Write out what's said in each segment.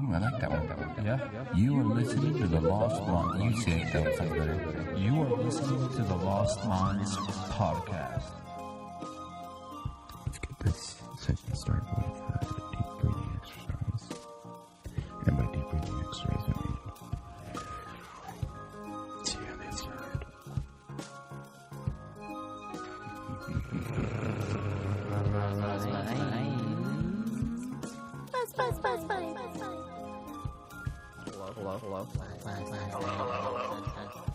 I like that one. Yeah. You are listening to the Lost Minds. You say it, that sounds better. You are listening to the Lost Minds podcast. Let's get this session started with a deep breathing exercise. And by deep breathing exercise, I mean, see how they start. Hello.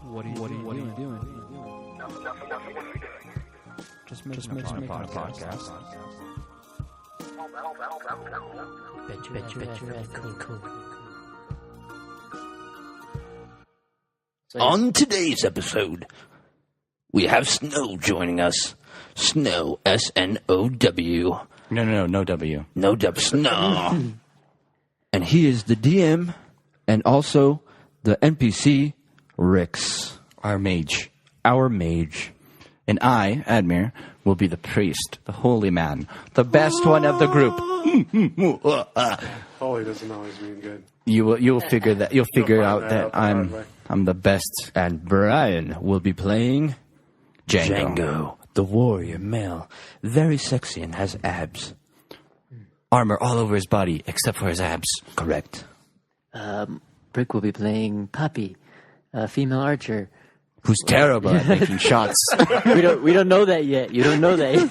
What are you doing? Just making a podcast. Bet you're cool. On today's episode, we have Snow joining us. Snow, S-N-O-W. No W. No W, Snow. And he is the DM and also the NPC, Rix. Our mage. Our mage. And I, Admir, will be the priest, the holy man, the best one of the group. Holy doesn't always mean good. You'll figure that. You'll figure out that the hard way. I'm the best. And Brian will be playing Django, the warrior male. Very sexy and has abs. Armor all over his body except for his abs. Correct. Brick will be playing Poppy, a female archer. Who's terrible at making shots. We don't know that yet. You don't know that yet.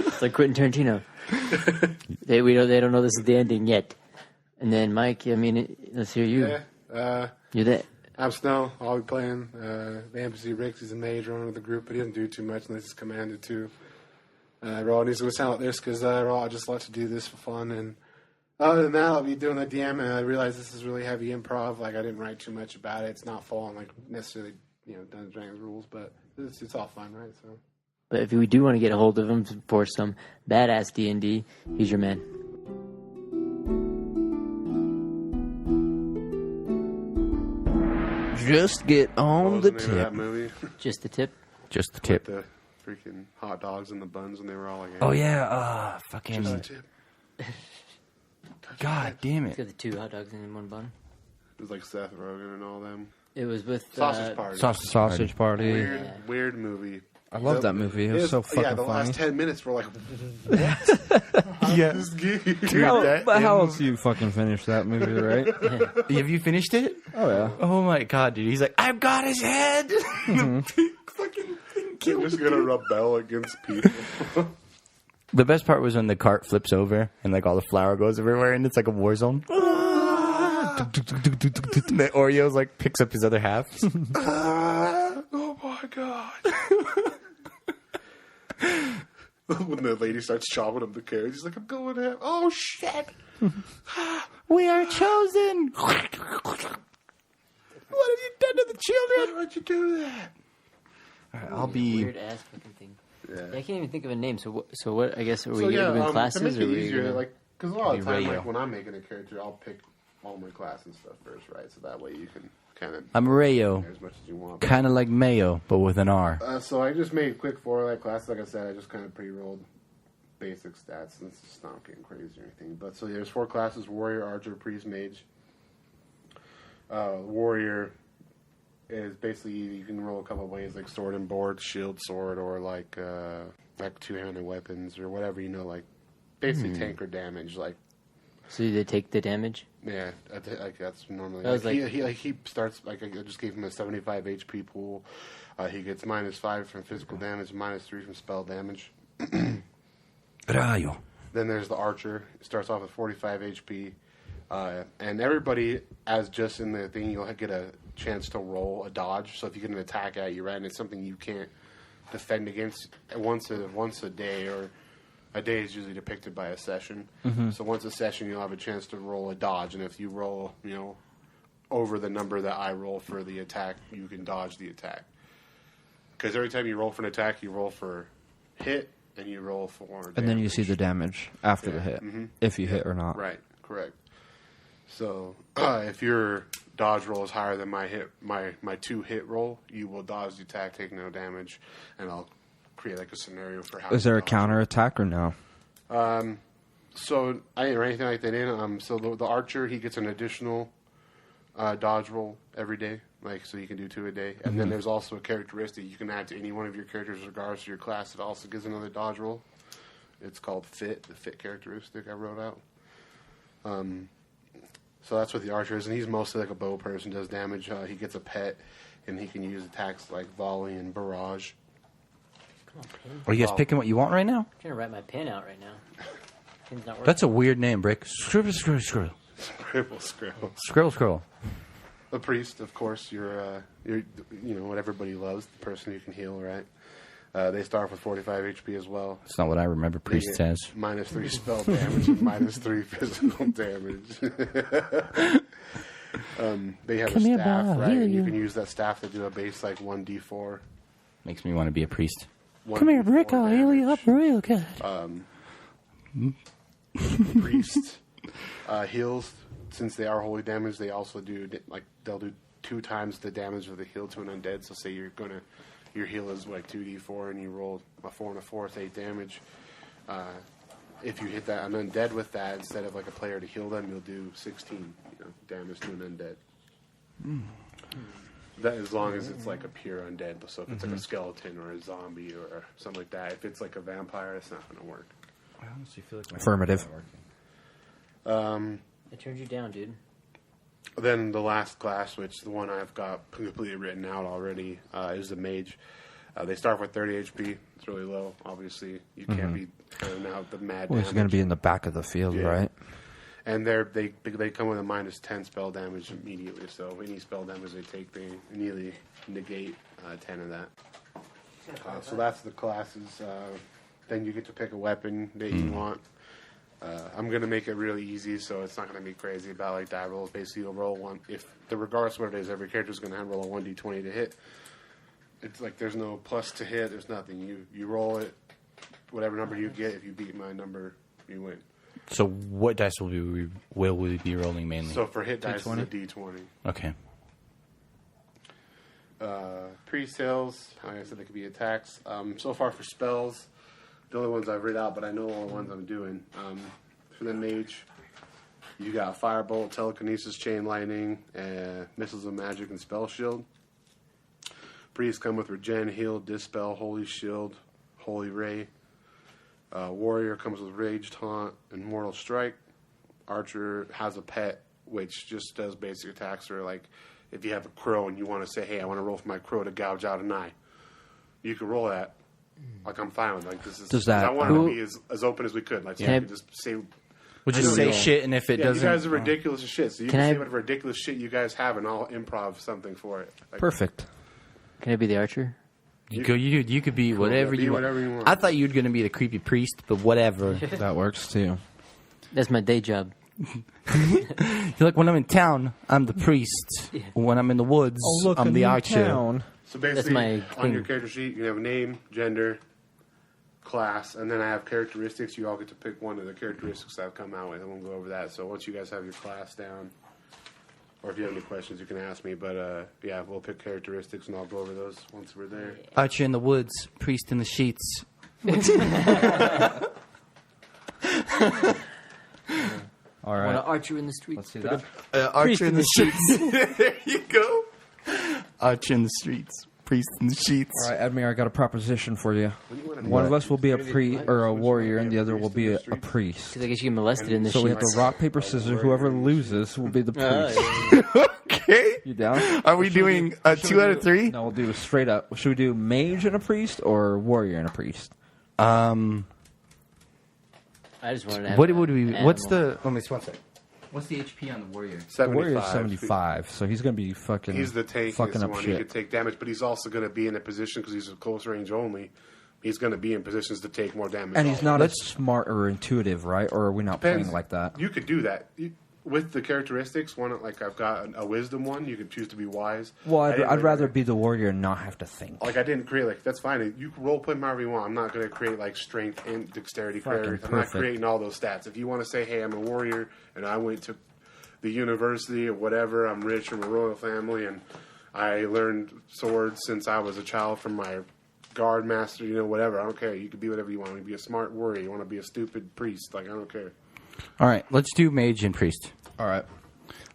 It's like Quentin Tarantino. They don't know this is the ending yet. And then Mike, let's hear you. Yeah. You're that. I'm Snow. I'll be playing the NPC Rix. He's a mage running with the group, but he doesn't do too much unless he's commanded to. Raw needs to sound like this because Raw just likes to do this for fun. And other than that, I'll be doing the DM, and I realize this is really heavy improv. Like, I didn't write too much about it. It's not following, like, necessarily, Dungeons & Dragons rules, but it's all fun, right? So. But if we do want to get a hold of him for some badass D&D, he's your man. Just get on the What was the name of tip. that movie? Just the tip. Just the tip. The freaking hot dogs and the buns, and they were all like, Oh yeah, fucking. just a tip. God damn It's it. got the 2 hot dogs in one bun. It was like Seth Rogen and all them. It was with Sausage Party. Sausage Party. Weird movie. I love that movie. It was so fucking the funny. last 10 minutes were like, Yeah. Dude, How else do you fucking finish that movie, right? Have you finished it? Oh, yeah. Oh my god, dude. He's like, I've got his head. I'm just gonna rebel against people. The best part was when the cart flips over and like all the flour goes everywhere and it's like a war zone. The Oreos like picks up his other half. Oh my god. When the lady starts chopping up the carrots, he's like, I'm going to have... Oh, shit. We are chosen. What have you done to the children? Why'd you do that? All right, I'll be... Weird ass fucking thing. Yeah. I can't even think of a name. So what? I guess are we So, giving to classes make it or are we easier, gonna... like, because a lot of the time, radio. like, when I'm making a character, I'll pick all my class and stuff first, right? So that way you can kind of... I'm Rayo. as much as you want. Kind of like mayo, but with an R. So I just made quick 4 classes. Like I said, I just kind of pre-rolled basic stats, and it's just not getting crazy or anything. But so there's 4 classes: Warrior, Archer, Priest, Mage. Warrior is basically you can roll a couple of ways, like sword and board, shield, sword, or like 2-handed weapons or whatever, like basically tank or damage. Like, So they take the damage? yeah, like that's normally. That was he starts like I just gave him a 75 HP pool. He gets -5 from physical damage, -3 from spell damage. Rayo. Then there's the archer. It starts off with 45 HP. And everybody, as just in the thing, you'll get a chance to roll a dodge. So if you get an attack at you, right, and it's something you can't defend against once a day, or a day is usually depicted by a session. Mm-hmm. So once a session, you'll have a chance to roll a dodge. And if you roll, over the number that I roll for the attack, you can dodge the attack. Because every time you roll for an attack, you roll for hit, and you roll for damage. And then you see the damage after the hit, if you hit or not. Right, correct. So if your dodge roll is higher than my 2 hit roll, you will dodge the attack, take no damage, and I'll create like a scenario for how. Is there a counter attack or no? So I didn't write anything like that in. So the archer, he gets an additional dodge roll every day, like so you can do 2 a day. And then there's also a characteristic you can add to any one of your characters, regardless of your class. It also gives another dodge roll. It's called fit, the fit characteristic I wrote out. So that's what the archer is, and he's mostly like a bow person, does damage. He gets a pet, and he can use attacks like volley and barrage. Come on, pen. Are you guys picking what you want right now? I'm trying to write my pen out right now. Pen's not working. That's a weird name, Brick. Scribble. Scribble. The priest, of course, you're what everybody loves, the person who can heal, right? They start with 45 HP as well. That's not what I remember priest says. -3 spell damage and -3 physical damage. They have a staff, right? And you can use that staff to do a base like 1d4. Makes me want to be a priest. Come here, Brick. I'll heal you up real good. Priest heals, since they are holy damage. They also do they'll do 2 times the damage of the heal to an undead. So say your heal is like 2d4 and you roll a 4 and a 4, it's 8 damage. If you hit that an undead with that, instead of like a player to heal them, you'll do 16 damage to an undead. That as long as it's like a pure undead. So if it's like a skeleton or a zombie or something like that, if it's like a vampire, it's not going to work. I honestly feel like Affirmative. I turned you down, dude. Then the last class, which the one I've got completely written out already, is the Mage. They start with 30 HP. It's really low. Obviously, you can't be carrying out the mad Well, he's going to be in the back of the field, right? And they come with a -10 spell damage immediately. So any spell damage they take, they immediately negate 10 of that. So that's the classes. Then you get to pick a weapon that you want. I'm going to make it really easy, so it's not going to be crazy about like die rolls. Basically, you'll roll one. Regardless of what it is, every character is going to roll a 1d20 to hit. It's like there's no plus to hit. There's nothing. You roll it, whatever number you get. If you beat my number, you win. So what dice will we be rolling mainly? So for hit dice, it's a d20. Okay. Pre-sales, like I said, they could be attacks. So far for spells, the only ones I've read out, but I know all the ones I'm doing. For the Mage, you got Firebolt, Telekinesis, Chain Lightning, Missiles of Magic, and Spell Shield. Priests come with Regen, Heal, Dispel, Holy Shield, Holy Ray. Warrior comes with Rage, Taunt, and Mortal Strike. Archer has a pet, which just does basic attacks, or like if you have a crow and you want to say, hey, I want to roll for my crow to gouge out an eye. You can roll that. Like, I'm fine with like this is. Does that? I wanted to be as open as we could. Like, so you could just say. We'll just say shit, and if it doesn't, you guys are ridiculous as shit. So you can say whatever ridiculous shit you guys have, and I'll improv something for it. Like, Perfect. Can I be the archer? You could be whatever you want. I thought you were going to be the creepy priest, but whatever. That works too. That's my day job. You're like, when I'm in town, I'm the priest. When I'm in the woods, I'm the archer. So basically, on your character sheet, you have name, gender, class, and then I have characteristics. You all get to pick one of the characteristics I've come out with. I won't go over that. So once you guys have your class down, or if you have any questions, you can ask me. But yeah, we'll pick characteristics, and I'll go over those once we're there. Archer in the woods, priest in the sheets. All right. Want an archer in the streets? Let's see that. Archer in the sheets. There you go. Archer in the streets, priest in the sheets. All right, Edmure, I got a proposition for you. One of us will be a warrior, and the other will be a priest. Because I guess you get molested in the So we have sheets. to rock, paper, scissors. Whoever loses will be the priest. Okay. You down? Are we doing 2 out of 3? No, we'll do straight up. Should we do mage and a priest or warrior and a priest? I just wanted to have What would we? What's animal. the? Let me see one second. What's the HP on the warrior? The warrior is 75, so he's going to be fucking. He's the tank. fucking He's the up one shit. who could take damage, but he's also going to be in a position because he's a close range only. He's going to be in positions to take more damage. And he's not as smart or intuitive, right? Or are we not playing like that? You could do that with the characteristics. One, like I've got a wisdom one. You could choose to be wise. Well, I'd rather be the warrior and not have to think. Like I didn't create that's fine. You can role play however you want. I'm not going to create like strength and dexterity characters. I'm not creating all those stats. If you want to say, hey, I'm a warrior and I went to the university or whatever, I'm rich from a royal family and I learned swords since I was a child from my guard master, whatever. I don't care. You can be whatever you want. You can be a smart warrior. You want to be a stupid priest. Like, I don't care. All right, let's do mage and priest. All right.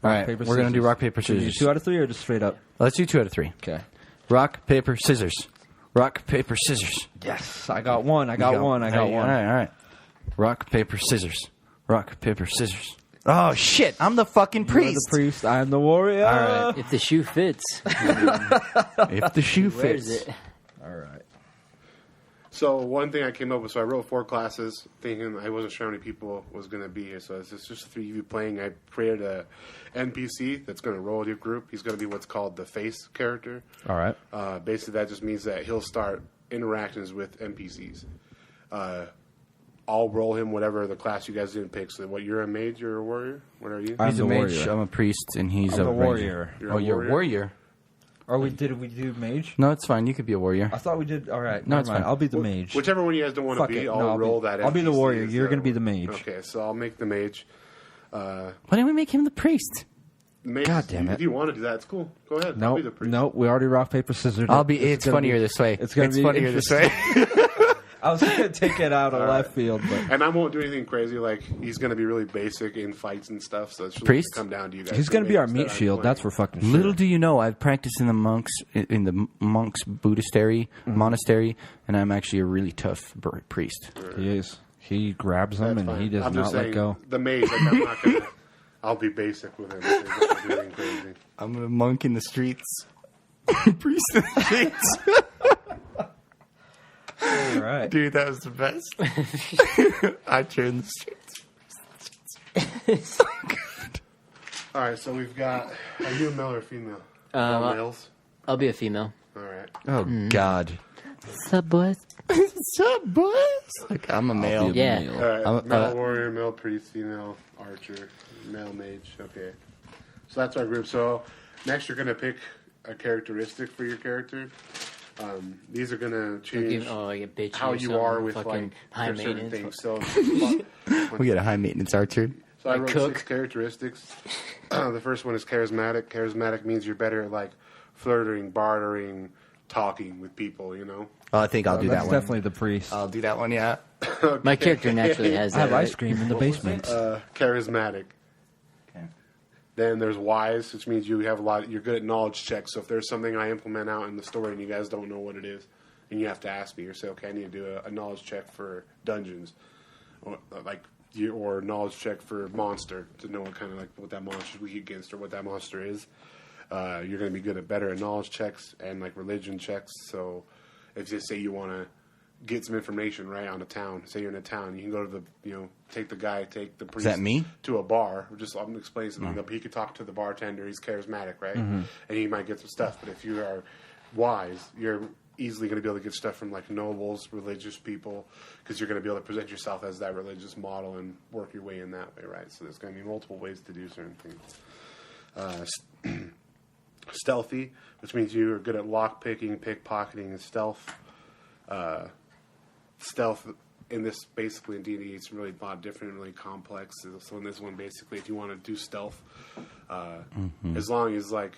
All right, paper, we're going to do scissors. rock, paper, Should we do scissors. 2 out of 3 or just straight up? Let's do 2 out of 3. Okay. Rock, paper, scissors. Rock, paper, scissors. Yes, I got one. I got one. All right. Rock, paper, scissors. Rock, paper, scissors. Oh, shit. I'm the fucking You're priest. the priest. I'm the warrior. All right. If the shoe fits, If the shoe wears fits. it. All right. So one thing I came up with, so I wrote 4 classes, thinking I wasn't sure how many people was going to be here. So it's just 3 of you playing. I created a NPC that's going to roll with your group. He's going to be what's called the face character. All right. Basically, that just means that he'll start interactions with NPCs. I'll roll him whatever the class you guys didn't pick. So what, you're a mage, you're a warrior? What are you? I'm He's a the mage, warrior. I'm a priest, and he's I'm a the ranger. warrior. You're Oh, a you're a warrior? Or did we do mage? No, it's fine. You could be a warrior. I thought we did. All right. No, never it's mind. fine. I'll be the mage. Whichever one you guys don't want to Fuck be, it. I'll No, roll that. I'll be the NPC warrior. as You're that going to be one. the mage. Okay, so I'll make the mage. Why didn't we make him the priest? Mage, God damn it. If you want to do that, it's cool. Go ahead. I'll be the Nope. priest. Nope. We already rock, paper, scissors. I'll be. It's gonna funnier be- this way. It's going to be funnier this way. I was going to take it out of left field, but And I won't do anything crazy. Like, he's going to be really basic in fights and stuff. So it's really Priest? come down to you guys. he's going to be our make meat instead shield. I'm That's playing. for fucking sure. Little do you know, I've practiced in the monks monastery, and I'm actually a really tough priest. He is. He grabs them That's and fine. he does I'm not just let saying, go. The mage, like, I'm not going to... I'll be basic with him. So he's not doing anything crazy. I'm a monk in the streets. Priest in the streets. All right. Dude, that was the best. I turned the streets. All right, so we've got... Are you a male or female? Um, All males? I'll be a female. All right. Oh, God. What's up, boys? What's up, boys? Like, I'm a male. be a Yeah. male. All right, I'm- male warrior, male priest, female archer, male mage. Okay, so that's our group. So next, you're gonna pick a characteristic for your character. These are gonna change Like a bitch how or you something, are with fucking like high certain maintenance. things. So, We got a high maintenance archer. so I Like wrote cook. 6 characteristics. The first one is charismatic. Charismatic means you're better at like flirting, bartering, talking with people. You know. Oh, I think I'll do That's that one. definitely the priest. I'll do that one, yeah. My character naturally has I that. have right? ice cream in the basement. Charismatic. Okay. Then there's wise, which means you have a lot. You're good at knowledge checks. So if there's something I implement out in the story and you guys don't know what it is, and you have to ask me or say, okay, I need to do a knowledge check for dungeons, or knowledge check for monster to know what kind of what that monster's weak against or what that monster is. You're going to be good at better at knowledge checks and like religion checks. So if you say you want to get some information right on a town, say you're in a town, you can go to take the priest that me? to a bar. I'm explaining something. He could talk to the bartender. He's charismatic, right? And he might get some stuff. But if you are wise, you're easily going to be able to get stuff from like nobles, religious people, because you're going to be able to present yourself as that religious model and work your way in that way, right? So there's going to be multiple ways to do certain things. Stealthy, which means you are good at lockpicking, pickpocketing, and stealth. Stealth in this, basically in D&D, it's really a lot different and really complex. So in this one, basically, if you want to do stealth, as long as like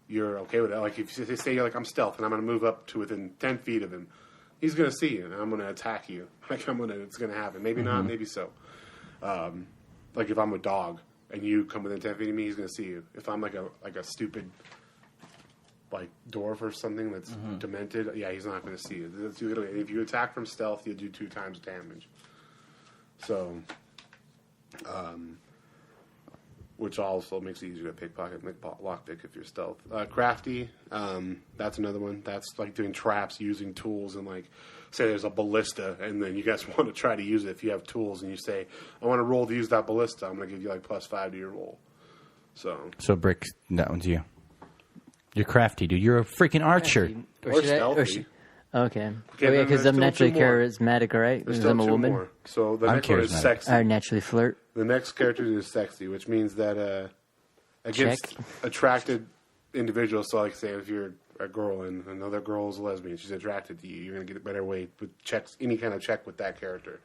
you're okay with it, like if you say you're like, I'm stealth and I'm going to move up to within 10 feet of him, he's going to see you and I'm going to attack you. It's going to happen. Maybe not, maybe so. Like if I'm a dog and you come within 10 feet of me, he's going to see you. If I'm like a stupid like dwarf or something that's demented, yeah, he's not going to see you. If you attack from stealth, you'll do 2 times damage. So, which also makes it easier to pickpocket, lockpick if you're stealth. Crafty, that's another one. That's like doing traps, using tools, and like say there's a ballista, and then you guys want to try to use it. If you have tools and you say, I want to roll to use that ballista, I'm going to give you like +5 to your roll. So Brick, that one's you. You're crafty, dude. You're a freaking archer. or stealthy. Okay. Okay, Yeah, then because there's I'm still naturally 2 more. charismatic, all right? There's Because still I'm a 2 woman. more. So the I'm next one is charismatic. sexy. I naturally flirt. The next character is sexy, which means that against Check. attracted individuals. So, like, say if you're a girl and another girl is a lesbian, she's attracted to you, you're going to get a better way with checks, any kind of check with that character.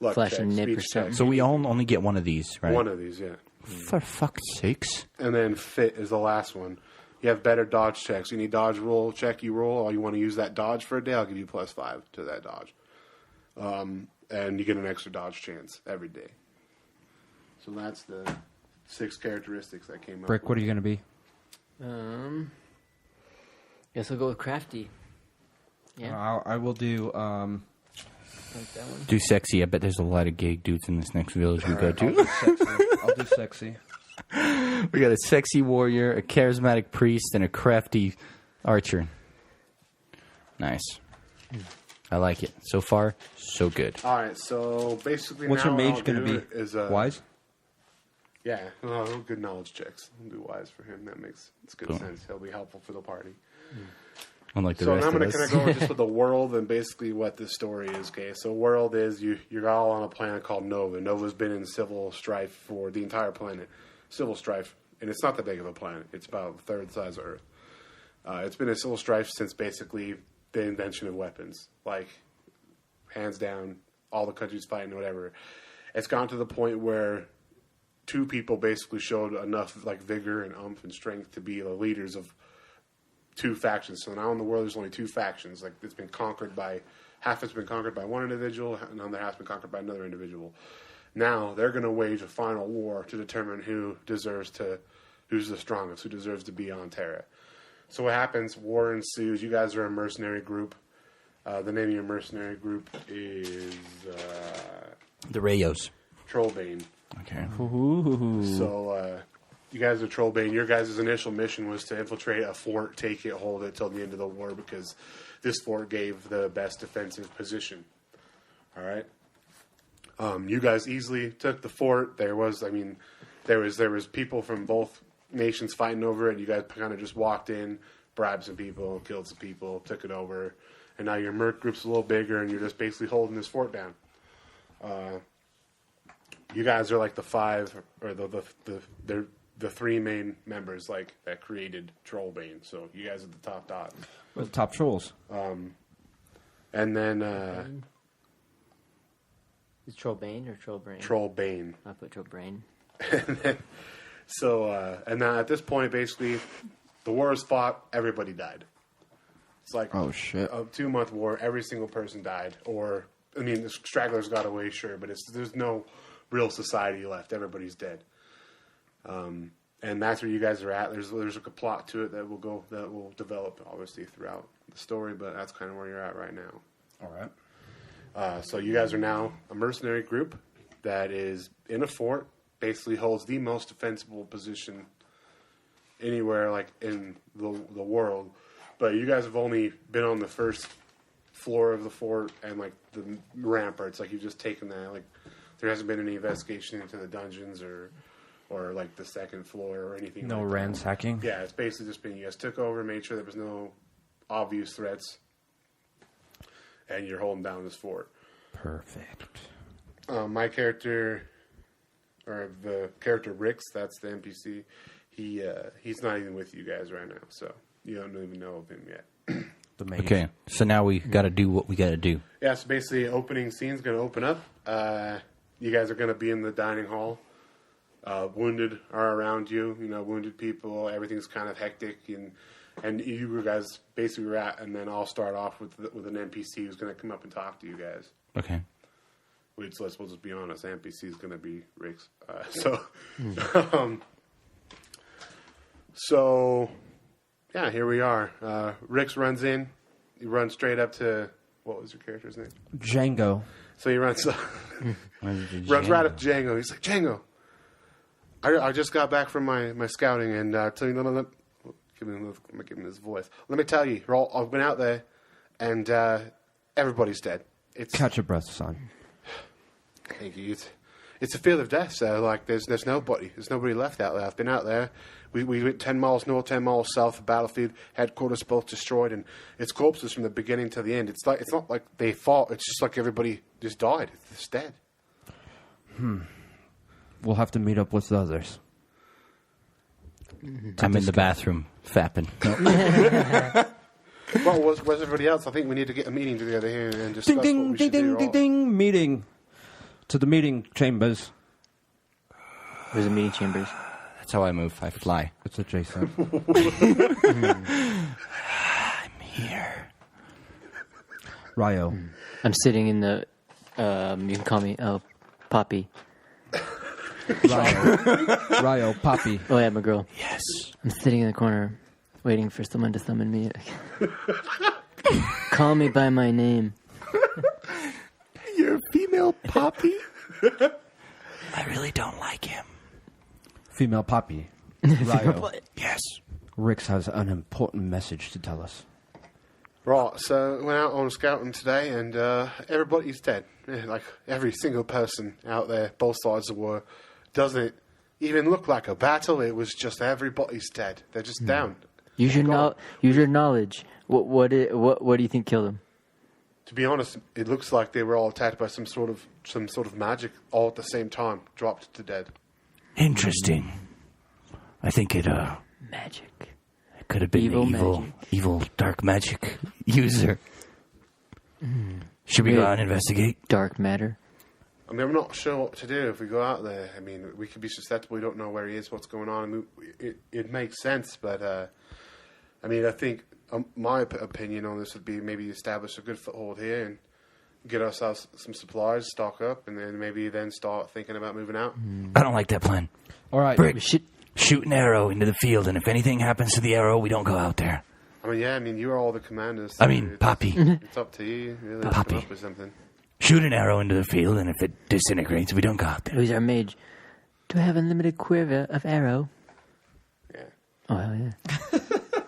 Luck Flash check, a nip or speech something. check. So we all only get one of these, right? One of these, yeah. For fuck's sakes. And then fit is the last one. You have better dodge checks. Any dodge roll check you roll, or you want to use that dodge for a day, I'll give you +5 to that dodge. And you get an extra dodge chance every day. So that's the 6 characteristics that came up. Brick, what are you going to be? Guess I'll go with crafty. Yeah. I will do. Like that one. Do sexy. I bet there's a lot of gay dudes in this next village we go to. I'll do sexy. We got a sexy warrior, a charismatic priest, and a crafty archer. Nice. I like it. So far, so good. All right, so basically, What's now your what mage I'll going to do be? Is Wise? Yeah, good knowledge checks. I'll do wise for him. It's good sense. He'll be helpful for the party. Unlike the So rest now I'm of going to us. kind of go just with the world and basically what this story is. Okay, so world is you're all on a planet called Nova. Nova's been in civil strife for the entire planet. Civil strife, and it's not that big of a planet. It's about a third the size of Earth. It's been in civil strife since basically the invention of weapons. Like, hands down, all the countries fighting, whatever. It's gone to the point where 2 people basically showed enough like vigor and oomph and strength to be the leaders of 2 factions. So now in the world, there's only 2 factions. Like, it's been conquered by half. It's been conquered by one individual, and another half's been conquered by another individual. Now they're going to wage a final war to determine who's the strongest, who deserves to be on Terra. So what happens? War ensues. You guys are a mercenary group. The name of your mercenary group is The Rayos. Trollbane. Okay. So you guys are Trollbane. Your guys' initial mission was to infiltrate a fort, take it, hold it till the end of the war, because this fort gave the best defensive position. All right. You guys easily took the fort. There was people from both nations fighting over it. You guys kind of just walked in, bribed some people, killed some people, took it over, and now your merc group's a little bigger, and you're just basically holding this fort down. You guys are like the 5 or the 3 main members like that created Trollbane. So you guys are the top dog. We're the top trolls. And then Is Trollbane or Trollbrain? Trollbane. I put Trollbrain. And then at this point, basically, the war was fought. Everybody died. It's like Oh, shit. a 2-month war. Every single person died. Or I mean, the stragglers got away, sure, but there's no real society left. Everybody's dead. And that's where you guys are at. There's a plot to it that will develop obviously throughout the story, but that's kind of where you're at right now. All right. So you guys are now a mercenary group that is in a fort, basically holds the most defensible position anywhere like in the world. But you guys have only been on the first floor of the fort and like the ramparts. Like you've just taken that. Like there hasn't been any investigation into the dungeons or like the second floor or anything. No like ransacking. that. Yeah, it's basically just been you guys took over, made sure there was no obvious threats, and you're holding down this fort. Perfect. My character, or the character Rix, that's the NPC. He's not even with you guys right now, so you don't even know of him yet. The mage. Okay, so now we got to do what we got to do. Yeah, so basically, opening scene's going to open up. You guys are going to be in the dining hall. Wounded are around you. You know, wounded people. Everything's kind of hectic, and you guys basically were at. And then I'll start off with an NPC who's going to come up and talk to you guys. Okay. We'll just be honest. The NPC is going to be Rix. So yeah, here we are. Rix runs in. He runs straight up to, what was your character's name? Django. So he runs runs right up to Django. He's like, Django, I just got back from my scouting, and give him his voice. Let me tell you, I've been out there, and everybody's dead. Catch your breath, son. Thank you. It's a field of death, so like there's nobody. There's nobody left out there. I've been out there. We went 10 miles north, 10 miles south of battlefield, headquarters both destroyed, and it's corpses from the beginning to the end. It's not like they fought. It's just like everybody just died. It's dead. We'll have to meet up with the others. I'm in the bathroom fapping. Well, where's everybody else? I think we need to get a meeting together here and discuss Ding, what ding, we ding, should do. ding, ding, ding. Meeting. To the meeting chambers. Where's the meeting chambers? That's how I move. I fly. It's adjacent. I'm here. Ryo. I'm sitting in the. You can call me Poppy. Ryo, Poppy. Oh yeah, my girl. Yes. I'm sitting in the corner, waiting for someone to summon me. Call me by my name. You're a female Poppy? I really don't like him. Female Poppy. Ryo. Yes. Rix has an important message to tell us. Right, so went out on scouting today, and everybody's dead. Yeah, like every single person out there, both sides of the war. Doesn't even look like a battle. It was just everybody's dead. They're just down. Use your knowledge. What do you think killed them? To be honest, it looks like they were all attacked by some sort of magic, all at the same time, dropped to dead. Interesting. I think it Magic. could have been evil dark magic user. Should we go out and investigate? Dark matter. I mean, I'm not sure what to do if we go out there. I mean, we could be susceptible. We don't know where he is, what's going on. I mean, it makes sense, but I mean, I think my opinion on this would be maybe establish a good foothold here and get ourselves some supplies, stock up, and then start thinking about moving out. I don't like that plan. All right. Brick, shoot an arrow into the field, and if anything happens to the arrow, we don't go out there. I mean, yeah, you are all the commanders. So Poppy. It's up to you, really, to Poppy. come up with something. Shoot an arrow into the field, and if it disintegrates, we don't go out there. Who's our mage? Do I have unlimited quiver of arrow? Yeah. Oh, hell yeah.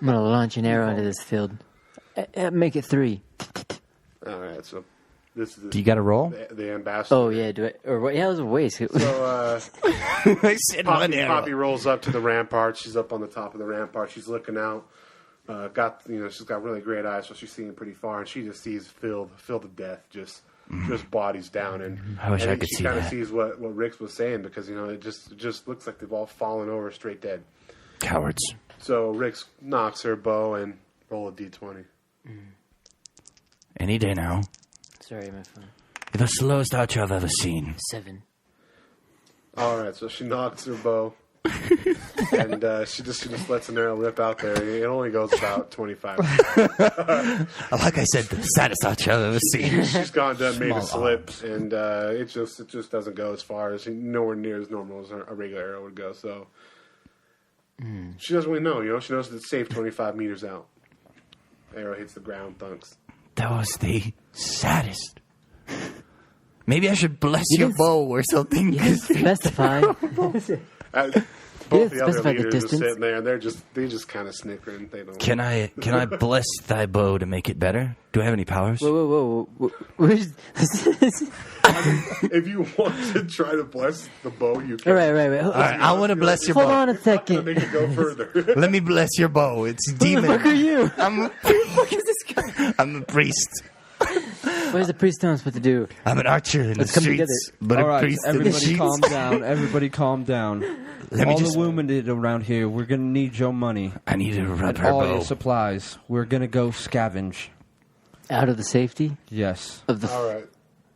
I'm going to launch an arrow into this field. Make it 3. All right, so this is Do you got to roll? the ambassador. Oh, yeah. Do it. Or what? Yeah, it was a waste. So, I said one arrow. Poppy rolls up to the rampart. She's up on the top of the rampart. She's looking out. She's got really great eyes, so she's seeing pretty far, and she just sees filled to death, just bodies down, and I wish I could she see kind of that. sees what Rick was saying, because it just looks like they've all fallen over straight dead. Cowards. So Rick knocks her bow and roll a d20. Any day now. Sorry, my phone. You're the slowest archer I've ever seen. 7. All right, so she knocks her bow, and she just lets an arrow rip out there. It only goes about 25. Like I said, the saddest archer I've ever seen. She's gone done, made a slip, and it just doesn't go as far as nowhere near as normal as a regular arrow would go. So she doesn't really know. She knows it's safe 25 meters out. Arrow hits the ground, thunks. That was the saddest. Maybe I should bless your bow or something. You didn't specify. Both didn't the other specify the leaders are distance. sitting there, and they just kind of snickering. They don't. Can I bless thy bow to make it better? Do I have any powers? Whoa. If you want to try to bless the bow, you can. Right. All right, I want to bless your Hold bow. on a To second. make it go further. Let me bless your bow. It's Who the demon. fuck are you? I'm What is this guy? I'm a priest. What is the priest telling us what to do? I'm an archer in Let's the come streets, but All a right, priest in the everybody sheets. calm down. Everybody calm down. Let me All just. the wounded around here, we're going to need your money. I need to rub And her all bow. your supplies. We're going to go scavenge. Out of the safety Yes. of the. All right.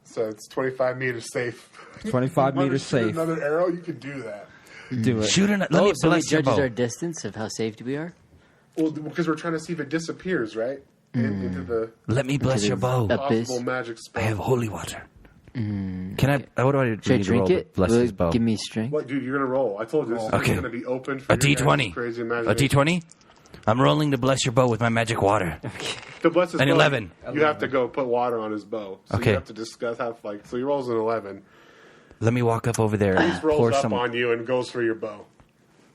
So it's 25 meters safe. 25 You wanna meters shoot safe. Another arrow, you can do that. Do it. Shoot an. Let me so he bless your judges bow. our distance of how safe we are. Well, because we're trying to see if it disappears, right? Into the Let me bless your bow. Abyss. possible magic I spell. have holy water. Can I? What do I do? Should I need to roll drink to it? Bless Will his it bow. give me strength? What, dude? You're gonna roll. I told you this is Okay. gonna be open for A your guys' D20. Crazy A imagination. D20. I'm rolling to bless your bow with my magic water. To bless his An bow, 11. You have to go put water on his bow. So Okay. you have to discuss how so he rolls an 11. Let me walk up over there He and rolls pour up some. on you and goes for your bow.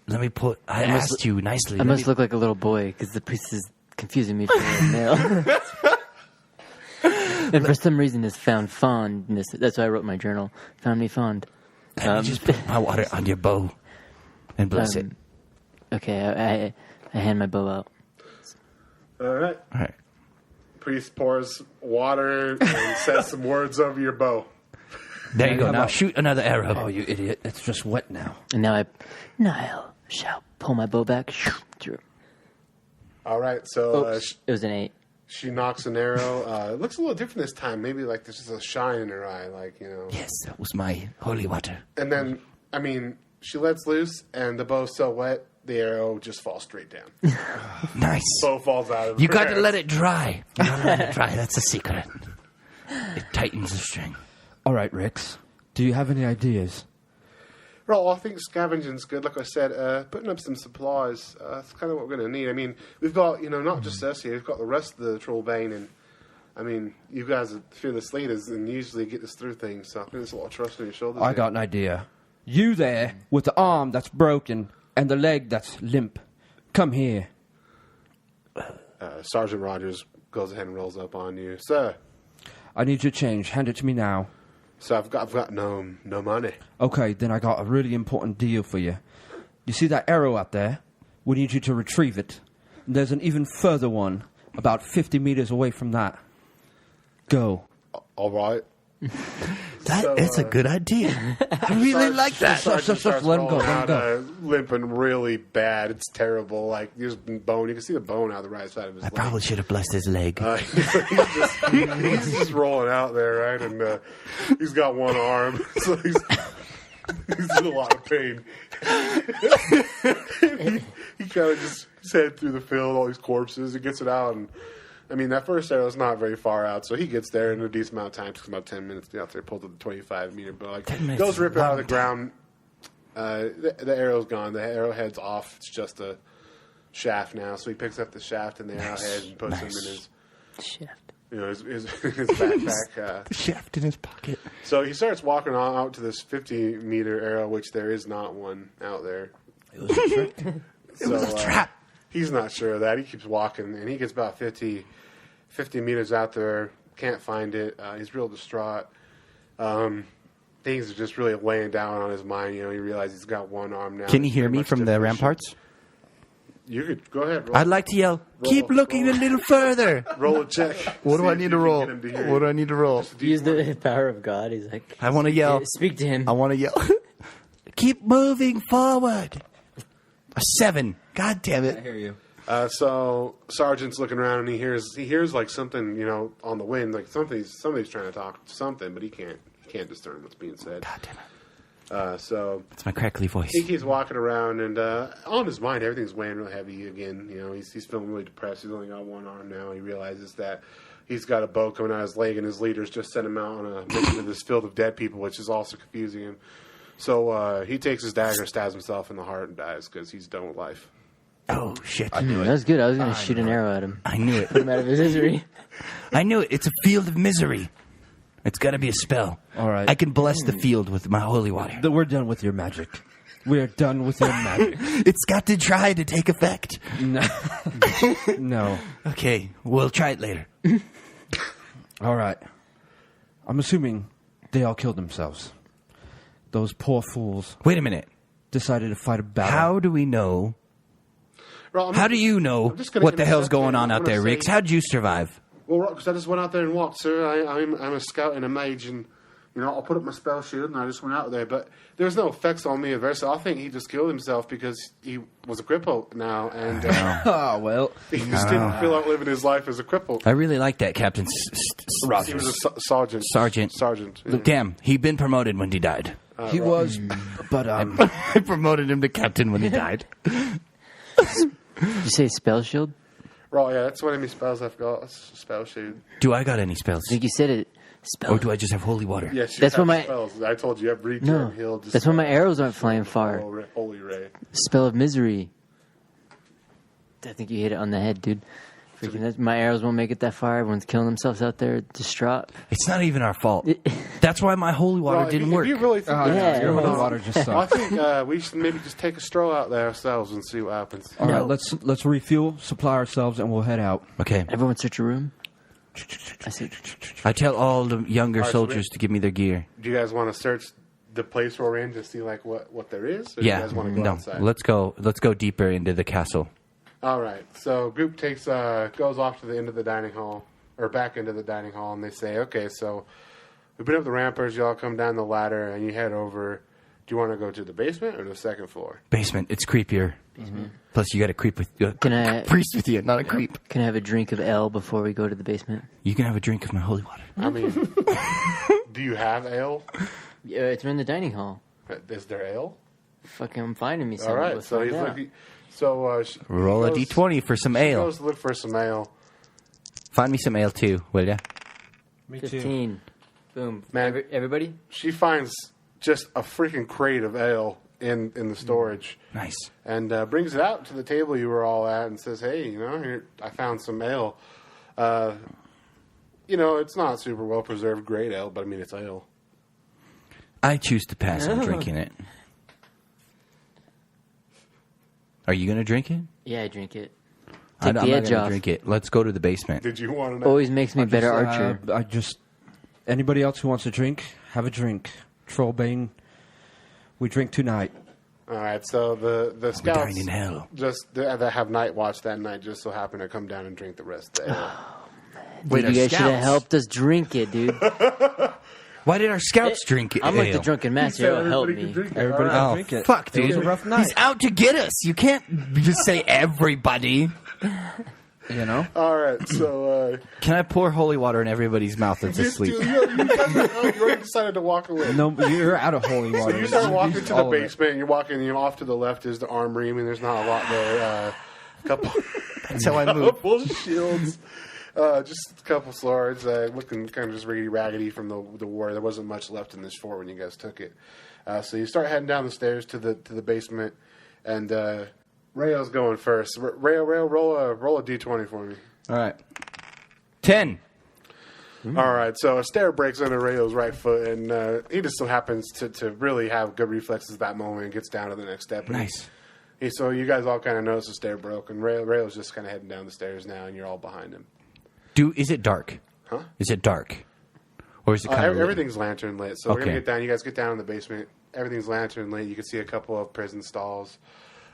Let me put. I asked you nicely. I Let must me- look like a little boy because the priest is confusing me for a male. And for some reason, has found fondness. That's why I wrote in my journal. Found me fond. Let me just put my water on your bow and bless it. Okay, I hand my bow out. All right. All right. Priest pours water and says some words over your bow. There you go. how Now about- shoot another arrow. Oh, you idiot. It's just wet now. And now I shall pull my bow back. Through. All right. So Oops, it was an 8. she knocks an arrow. It looks a little different this time. Maybe like there's just a shine in her eye, Yes, that was my holy water. And then, she lets loose, and the bow's so wet, the arrow just falls straight down. Nice. Bow falls out of You her got to hands. let it dry. You got to let it dry. That's a secret. It tightens the string. All right, Rix. Do you have any ideas? Well, I think scavenging's good. Like I said, putting up some supplies, that's kind of what we're going to need. I mean, we've got, not just us here, we've got the rest of the Trollbane, and, I mean, you guys are fearless leaders and usually get us through things, so I think there's a lot of trust on your shoulders. I got an idea. You there, with the arm that's broken and the leg that's limp, come here. Sergeant Rogers goes ahead and rolls up on you. Sir. I need your change. Hand it to me now. So I've got no money. Okay, then I got a really important deal for you. You see that arrow out there? We need you to retrieve it. And there's an even further one, about 50 meters away from that. Go. All right. That's a good idea. I really like that. Sergeant starts let him go, rolling let him out, go. limping really bad. It's terrible. Like, there's bone. You can see the bone out of the right side of his I leg. probably should have blessed his leg. He's just rolling out there, right? And he's got one arm, so he's in a lot of pain. he kind of just head through the field, all these corpses. He gets it out, and I mean, that first arrow's not very far out, so he gets there in a decent amount of time. It takes about 10 minutes to get out there, pulls the 25-meter bow. Like, goes rip it out of the ground. The arrow's gone. The arrowhead's off. It's just a shaft now. So he picks up the shaft and the arrowhead and puts him in his Shaft. his backpack. The shaft in his pocket. So he starts walking on out to this 50-meter arrow, which there is not one out there. It was a trick. It was a trap. He's not sure of that. He keeps walking, and he gets about 50 meters out there. Can't find it. He's real distraught. Things are just really weighing down on his mind. He realizes he's got one arm now. Can you hear me from the ramparts? You could go ahead. I'd like to yell, keep looking a little further. Roll a check. What do I need to roll? What do I need to roll? Use the power of God. He's like, I want to yell. speak to him. I want to yell. Keep moving forward. A 7. God damn it. I hear you. So Sergeant's looking around and he hears like something, on the wind, like somebody's trying to talk something, but he can't discern what's being said. God damn it. So That's my crackly voice. he keeps walking around and on his mind everything's weighing real heavy again. He's feeling really depressed. He's only got one arm now. He realizes that he's got a bow coming out of his leg and his leaders just sent him out on a mission to this field of dead people, which is also confusing him. So he takes his dagger, stabs himself in the heart, and dies because he's done with life. Oh, shit. That was good. I was going to shoot an arrow at him. I knew it. Put him out of his misery. I knew it. It's a field of misery. It's got to be a spell. All right. I can bless the field with my holy water. We're done with your magic. We're done with your magic. It's got to try to take effect. No. No. Okay, we'll try it later. All right. I'm assuming they all killed themselves. Those poor fools Wait a minute. decided to fight a battle. How do we know? Well, How do you know I'm just gonna what the hell's interject going here. on I'm out gonna there, say- Riggs? How'd you survive? Well, because I just went out there and walked, sir. I'm a scout and a mage, and I'll put up my spell shield, and I just went out there. But there's no effects on me adverse. I think he just killed himself because he was a cripple now, and Oh, well. he just didn't feel like living his life as a cripple. I really like that, Captain He was a sergeant. Sergeant. Yeah. Damn, he'd been promoted when he died. He was, but, I promoted him to captain when he died. Did you say spell shield? Right, yeah, that's what many spells I've got. That's a spell shield. Do I got any spells? I think you said it. Spell. Or do I just have holy water? Yes, you That's have what my- spells. I told you, you have reach No. and heal. That's why my arrows aren't flying far. Holy ray. Spell of misery. I think you hit it on the head, dude. Freaking my arrows won't make it that far. Everyone's killing themselves out there, distraught. It's not even our fault. That's why my holy water Well, didn't if work. you really think Yeah, your it holy was- water just I sucked. think we should maybe just take a stroll out there ourselves and see what happens. All right, let's refuel, supply ourselves, and we'll head out. Okay. Everyone search a room. I said, I tell all the younger All right, so soldiers to give me their gear. Do you guys want to search the place where we're in to see like what there is? Or do Yeah. you guys want to go No. outside? Let's go deeper into the castle. All right. So group takes goes off to the end of the dining hall or back into the dining hall, and they say, "Okay, so we've been up the ramparts. You all come down the ladder, and you head over. Do you want to go to the basement or the second floor?" Basement. It's creepier. Plus, you got a creep with Can I- priest with you, not a creep. can I have a drink of ale before we go to the basement? You can have a drink of my holy water. I mean, do you have ale? Yeah, it's in the dining hall. Is there ale? Fucking, I'm finding me some. All right. Let's So find he's out. looking. So Roll a d20 for some ale. Goes to look for some ale. Find me some ale too, will ya? Me 15. Boom. Man. Everybody? She finds just a freaking crate of ale in the storage. Nice. And brings it out to the table you were all at and says, hey, here, I found some ale. It's not super well preserved, great ale, but I mean, it's ale. I choose to pass on drinking it. Are you going to drink it? Yeah, I drink it. I'm Take not the going edge to off. drink it. Let's go to the basement. Did you want to know? Always makes me a better archer. Anybody else who wants a drink, have a drink. Trollbane, we drink tonight. All right, so the scouts dying in hell. that have night watch that night just so happen to come down and drink the rest of the ale. Wait, Dude, you our guys should have scouts? helped us drink it, dude. Why did our scouts drink it? I'm like the drunken master. It'll help me. Everybody can drink it. Fuck, It was dude. a rough night. He's out to get us. You can't just say everybody. All right, so Can I pour holy water in everybody's mouth that's asleep? you guys you already decided to walk away. No, you're out of holy water. So you start walking used to the all of it. basement. You're walking. Off to the left is the armory. I mean, there's not a lot there. Couple. That's how I move. Couple shields. Just a couple swords, looking kind of just riggedy-raggedy from the war. There wasn't much left in this fort when you guys took it. So you start heading down the stairs to the basement, and Rayo's going first. Rayo, roll a d20 for me. All right. 10. All right, so a stair breaks under Rayo's right foot, and he just so happens to really have good reflexes at that moment and gets down to the next step. And Nice. so you guys all kind of notice the stair broke, and Rayo's just kind of heading down the stairs now, and you're all behind him. Is it dark? Huh? Is it dark? Or is it kind of everything's lantern lit. So we're Okay. gonna get down. You guys get down in the basement. Everything's lantern lit. You can see a couple of prison stalls.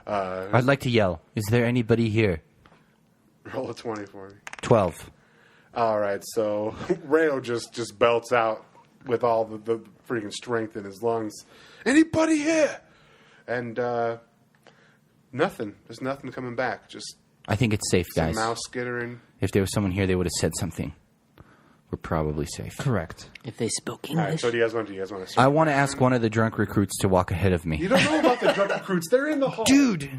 I'd like to yell. Is there anybody here? Roll a 20 for me. 12. All right, so Rayo just belts out with all the freaking strength in his lungs. Anybody here? And nothing. There's nothing coming back. Just I think it's safe, some guys. mouse skittering. If there was someone here, they would have said something. We're probably safe. Correct. If they spoke All right, English. so what do you guys want to do? You guys want to? I want to ask one of the drunk recruits to walk ahead of me. You don't know about the drunk recruits. They're in the hall. Dude.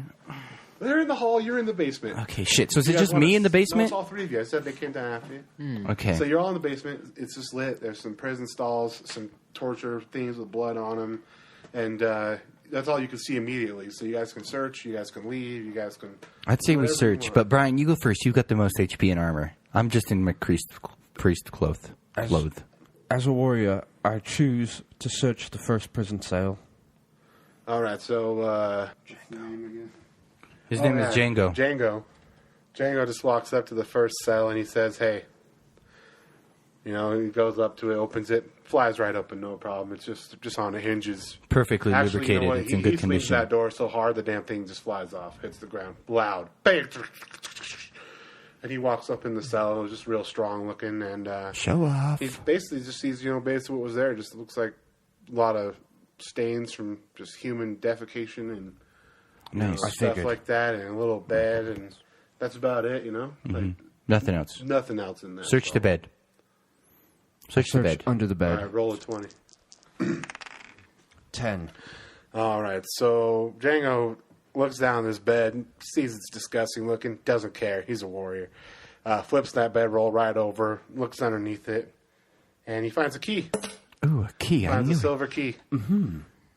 They're in the hall. You're in the basement. Okay, shit. So is You it guys just wanna- me in the No, basement? it's all three of you. I said they came down after you. Okay. So you're all in the basement. It's just lit. There's some prison stalls, some torture things with blood on them, and that's all you can see immediately. So you guys can search. You guys can leave. You guys can. I'd say we whatever you search, want. but Brian, you go first. You got the most HP and armor. I'm just in my priest cloth. As a warrior, I choose to search the first prison cell. All right. So His name is Django. Django just walks up to the first cell and he says, "Hey." He goes up to it, opens it, flies right open, no problem. It's just on the hinges. Perfectly Actually, you know lubricated. what? It's in He good swings condition. that door so hard the damn thing just flies off, hits the ground, loud, bang. And he walks up in the cell. It was just real strong looking, and Show off. he basically just sees, basically what was there. Just looks like a lot of stains from just human defecation and Nice. stuff like that, and a little bed, and that's about it. Like Nothing else. nothing else in there. Search the bed. Search the bed. under the All bed. right, roll a 20. 10. All right, so Django looks down this bed, sees it's disgusting looking, doesn't care. He's a warrior. Flips that bedroll right over, looks underneath it, and he finds a key. Ooh, a key. I Finds knew a it. silver key.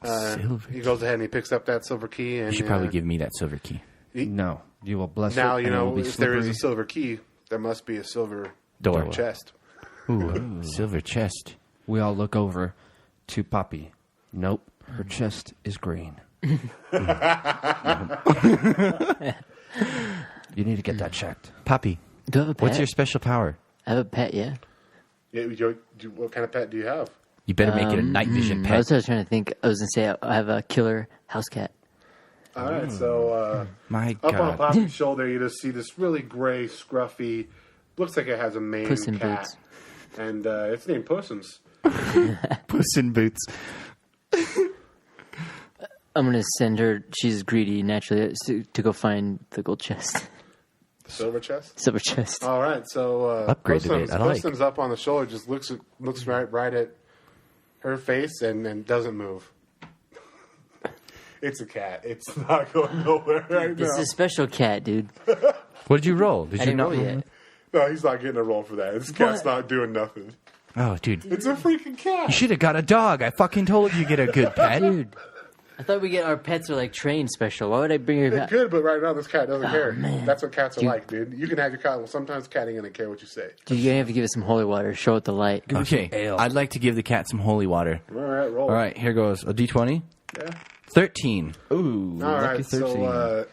Silver. He goes ahead and he picks up that silver key. And You should probably give me that silver key. No, you will bless Now, it. and it will be if there is slippery. a silver key, there must be a silver Door. chest. Ooh, silver chest. We all look over to Poppy. Nope, her chest is green. You need to get that checked. Poppy, Do you have a pet? what's your special power? I have a pet, yeah. Yeah, what kind of pet do you have? You better make it a night vision I was pet. trying to think. I was going to say I have a killer house cat. All right, so My up on God. Poppy's shoulder, you just see this really gray, scruffy, looks like it has a mane Puss in cat. Boots. And it's named Pussums. Puss in Boots. I'm going to send her, she's greedy naturally, to go find the gold chest. Silver chest? Silver chest. All right, so Upgraded it, I like. Pussums up on the shoulder, just looks right at her face and doesn't move. It's a cat. It's not going nowhere right This is now. a special cat, dude. What did you roll? Did I you didn't not roll yet. No, he's not getting a roll for that. This cat's What? not doing nothing. Oh, dude. It's a freaking cat. You should have got a dog. I fucking told you to get a good pet. Dude, I thought we get our pets are like trained special. Why would I bring your It cat? could, but right now this cat doesn't care. man. That's what cats are like, dude. You can have your cat. Well, sometimes cat ain't gonna care what you say. Dude, you're gonna have to give it some holy water. Show it the light. Okay, I'd like to give the cat some holy water. All right, roll. All right, here goes a D20. Yeah. 13. Ooh, All lucky right. 13. So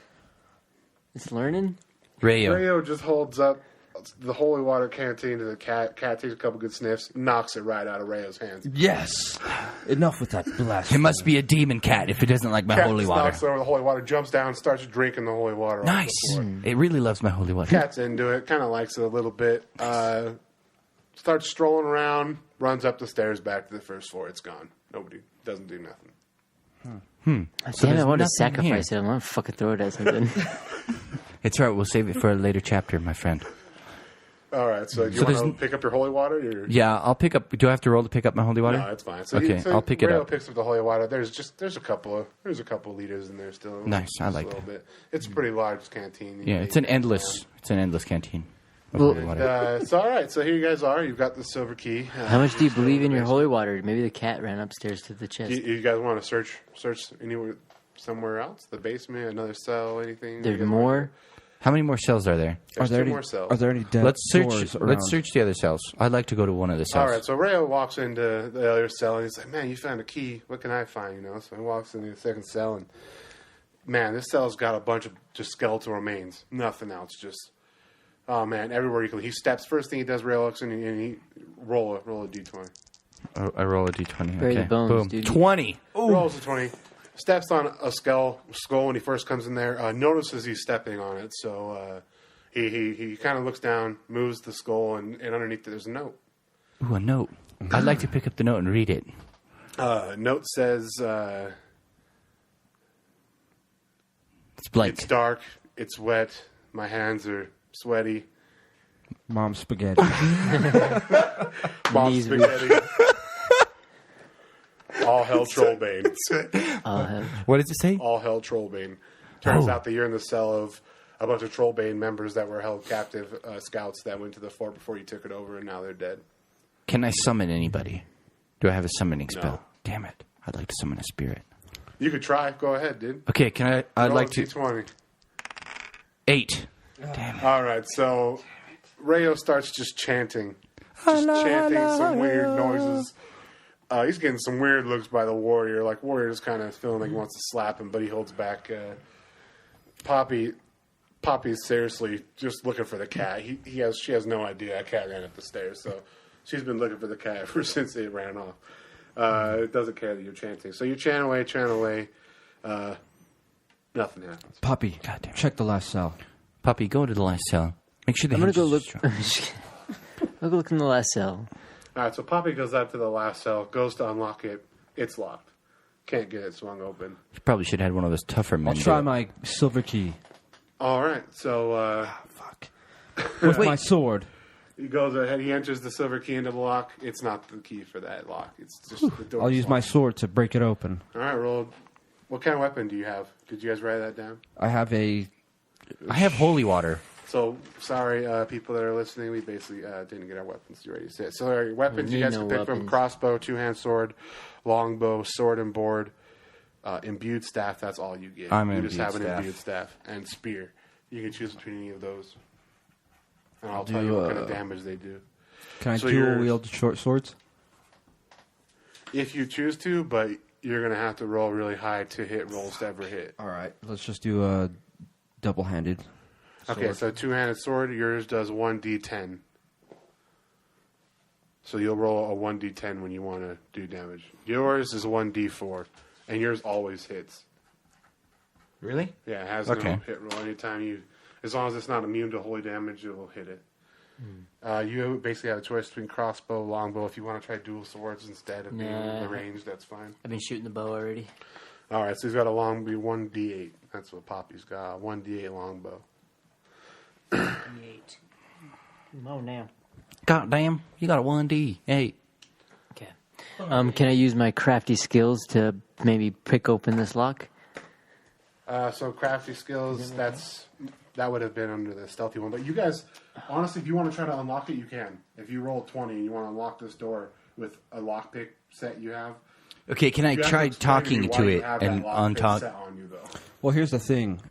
It's learning. Rayo. Rayo just holds up the holy water canteen to the cat. Cat takes a couple good sniffs, knocks it right out of Rayo's hands. Yes. Enough with that blast. It must be a demon cat if it doesn't like my Cat holy just water. knocks over the holy water, jumps down, starts drinking the holy water. off Nice. the floor. It really loves my holy water. Cat's into it, kind of likes it a little bit. Starts strolling around, runs up the stairs back to the first floor. It's gone. Nobody doesn't do nothing. Damn, there's I want to nothing sacrifice it. I want to fucking throw it at something. It's all right. We'll save it for a later chapter, my friend. All right, so do you So want to there's pick up your holy water? Or? Yeah, I'll pick up. Do I have to roll to pick up my holy water? No, it's fine. So Okay, I'll pick it Rayo up. picks up the holy water. There's a couple of liters in there still. Nice, I Just like a little that. bit. It's a pretty large canteen. Yeah, it's an endless canteen. Of Well, holy water. So all right, so here you guys are. You've got the silver key. How much do you believe in your holy water? Maybe the cat ran upstairs to the chest. You guys want to search anywhere, somewhere else? The basement, another cell, anything? There's You guys more. How many more cells are there? There's two any, more cells. Are there any dead Let's search. doors around? Let's search the other cells. I'd like to go to one of the cells. All right, so Rayo walks into the other cell and he's like, "Man, you found a key. What can I find?" You know. So he walks into the second cell and, man, this cell's got a bunch of just skeletal remains. Nothing else. Just, oh man, everywhere you can. He steps. First thing he does, Rayo looks in and he roll a d20. I roll a d20. Bury Okay. the bones, Boom. dude. 20. Rolls a 20. Steps on a skull when he first comes in there. Notices he's stepping on it, so he kind of looks down, moves the skull, and underneath it there's a note. Ooh, a note. I'd like to pick up the note and read it. Note says, It's blank. "It's dark, it's wet, my hands are sweaty, Mom spaghetti. mom's Knees spaghetti." All hell Trollbane. What does it say? All hell Trollbane. Turns out that you're in the cell of a bunch of Trollbane members that were held captive, scouts that went to the fort before you took it over, and now they're dead. Can I summon anybody? Do I have a summoning spell? No. Damn it! I'd like to summon a spirit. You could try. Go ahead, dude. Okay, can I? I'd Roll like a to. D20. 8. All right, so Rayo starts just chanting some weird noises. He's getting some weird looks by the warrior. Like, warrior's kind of feeling like he wants to slap him, but he holds back. Poppy's seriously just looking for the cat. She has no idea that cat ran up the stairs, so she's been looking for the cat ever since it ran off. It doesn't care that you're chanting. So you chant away. Nothing happens. Poppy, Goddamn. check the last cell. Puppy, go to the last cell. Make sure the I'm gonna hinge go is look. strong. I'll go look in the last cell. All right, so Poppy goes up to the last cell, goes to unlock it. It's locked. Can't get it swung open. You probably should have had one of those tougher men. I'll do try it. my silver key All right, so with my sword. he goes ahead. He enters the silver key into the lock. It's not the key for that lock. It's just the door. I'll use my sword to break it open. All right, roll. What kind of weapon do you have? Did you guys write that down? I have a. I have holy water. So sorry, people that are listening. We basically didn't get our weapons ready to say. So our weapons you need guys no can pick from: weapons. crossbow, two-hand sword, longbow, sword and board, imbued staff. That's all you get. I'm you just imbued have an staff. imbued staff and spear. You can choose between any of those, and I'll do, tell you what kind of damage they do. Can I So dual you're- wield short swords? If you choose to, but you're gonna have to roll really high to hit rolls to ever hit. All right, let's just do a double-handed. Okay, so two-handed sword. Yours does 1d10. So you'll roll a 1d10 when you want to do damage. Yours is 1d4, and yours always hits. Really? Yeah, it has Okay. no hit roll anytime you. As long as it's not immune to holy damage, it will hit it. You basically have a choice between crossbow, longbow. If you want to try dual swords instead of being Nah. the range, that's fine. I've been shooting the bow already. All right, so he's got a longbow, 1d8. That's what Poppy's got, 1d8 longbow. 8. Oh, now. God damn, you got a 1D. Hey. Okay. Can I use my crafty skills to maybe pick open this lock? So crafty skills, that would have been under the stealthy one. But you guys, honestly, if you want to try to unlock it, you can. If you roll 20 and you want to unlock this door with a lockpick set you have. Okay, can I you have try explain talking me why to you it have and that lockpick untalk? set on you, though. Well, here's the thing.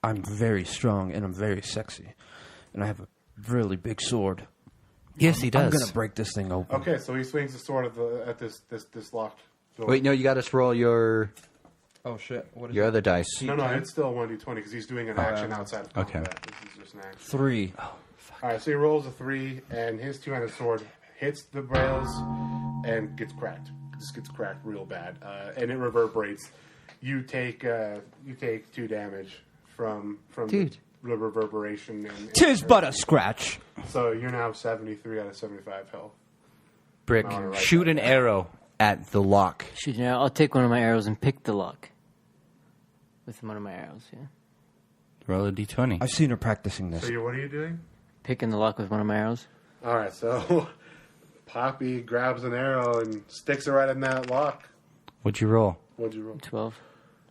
I'm very strong and I'm very sexy. And I have a really big sword. Yes, he does. I'm going to break this thing open. Okay, so he swings the sword at this locked door. Wait, no, you got to roll your Oh, shit. What is your it? other dice. No, it's still 1d20 because he's doing an action outside of combat. Okay. This is just an action. 3. All right, so he rolls a 3, and his two-handed sword hits the rails and gets cracked. Just gets cracked real bad, and it reverberates. You take 2 damage from Dude. the reverberation. And Tis but a scratch. So you're now 73 out of 75 health. Brick, I wanna write shoot that an down. arrow at the lock. Shoot an arrow. I'll take one of my arrows and pick the lock. With one of my arrows, yeah. Roll a d20. I've seen her practicing this. So what are you doing? Picking the lock with one of my arrows. All right, so Poppy grabs an arrow and sticks it right in that lock. What'd you roll? What'd you roll? 12.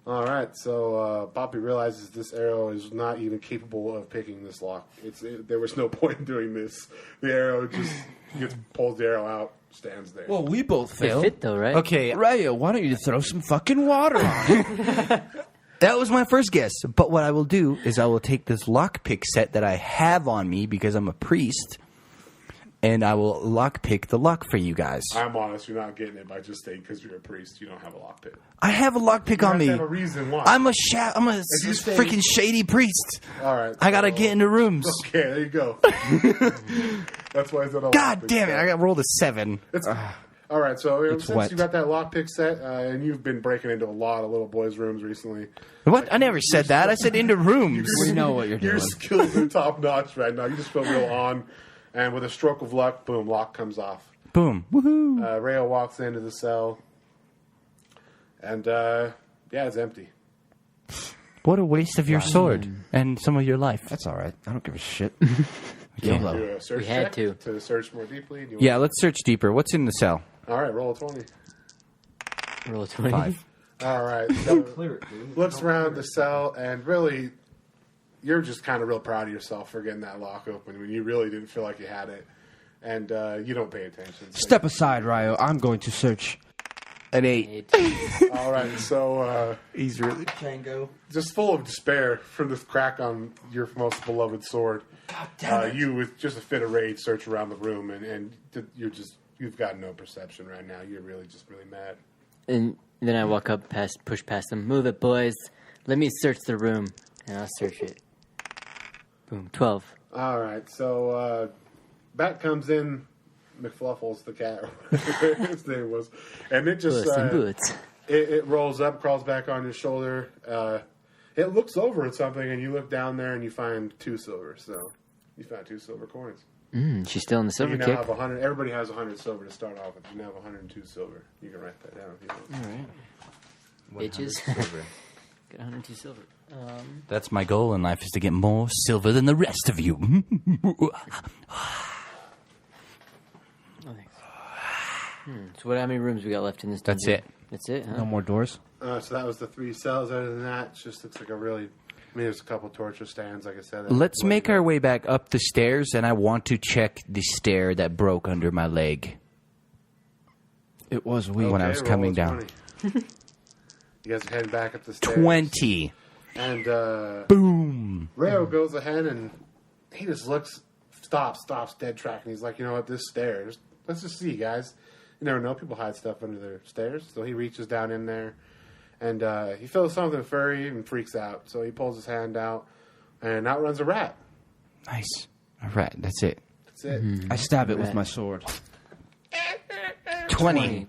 All right, so Poppy realizes this arrow is not even capable of picking this lock. There was no point in doing this. The arrow just pulls the arrow out, stands there. Well, we both They failed. fit though, right? Okay, Raya, why don't you throw some fucking water on it? that was my first guess. But what I will do is I will take this lockpick set that I have on me because I'm a priest, and I will lockpick the lock for you guys. I'm honest, you're not getting it by just saying because you're a priest, you don't have a lockpick. I have a lockpick You on have me. to have a reason why. I'm a you say- freaking shady priest. All right. I gotta so- get into rooms. Okay, there you go. That's why it's not a God lockpick damn it! set. I got rolled a 7. All right, so It's since wet. you got that lockpick set, and you've been breaking into a lot of little boys' rooms recently, What? I never said that. I said into rooms. We know what you're your doing. skills are top notch right now. You just feel real on, and with a stroke of luck, boom, lock comes off. Boom. Woohoo. Rayo walks into the cell, and yeah, it's empty. What a waste of your sword and some of your life. That's all right. I don't give a shit. Okay. Do a search We had check to search more deeply. Do you Yeah, let's search deeper. What's in the cell? All right, roll a 20. Roll a 20. 5. All right. So looks around the cell, and really, you're just kind of real proud of yourself for getting that lock open when you really didn't feel like you had it, and you don't pay attention. So- Step aside, Ryo. I'm going to search. An 8. All right. So He's really Tango. just full of despair from this crack on your most beloved sword. You, with just a fit of rage, search around the room, and you've got no perception right now. You're really mad. And then I walk up, push past them. Move it, boys. Let me search the room. And I'll search it. Boom. 12. All right, so Bat comes in. McFluffles, the cat, or whatever his name was, and it just Puss in Boots. it rolls up, crawls back on your shoulder. It looks over at something, and you look down there, and you find 2 silver. So you found 2 silver coins. She's still in the silver You now kick. have 100. Everybody has 100 silver to start off with. You now have 102 silver. You can write that down if you want. All right. Bitches. Got 102 silver. That's my goal in life, is to get more silver than the rest of you. Oh, thanks. So how many rooms we got left in this That's dungeon? it. That's it, huh? No more doors. So that was the 3 cells. Other than that, it just looks like a really. I mean, there's a couple torture stands, like I said. Let's make our way back up the stairs, and I want to check the stair that broke under my leg. It was weak. when I was roll coming a down. 20. You guys are heading back up the stairs. 20. And Boom. Rayo goes ahead and he just stops dead track, and he's like, you know what, this stairs, let's just see, guys. You never know, people hide stuff under their stairs. So he reaches down in there, and he feels something furry and freaks out. So he pulls his hand out, and out runs a rat. Nice. All right, that's it. That's it. I stab it with my sword. 20.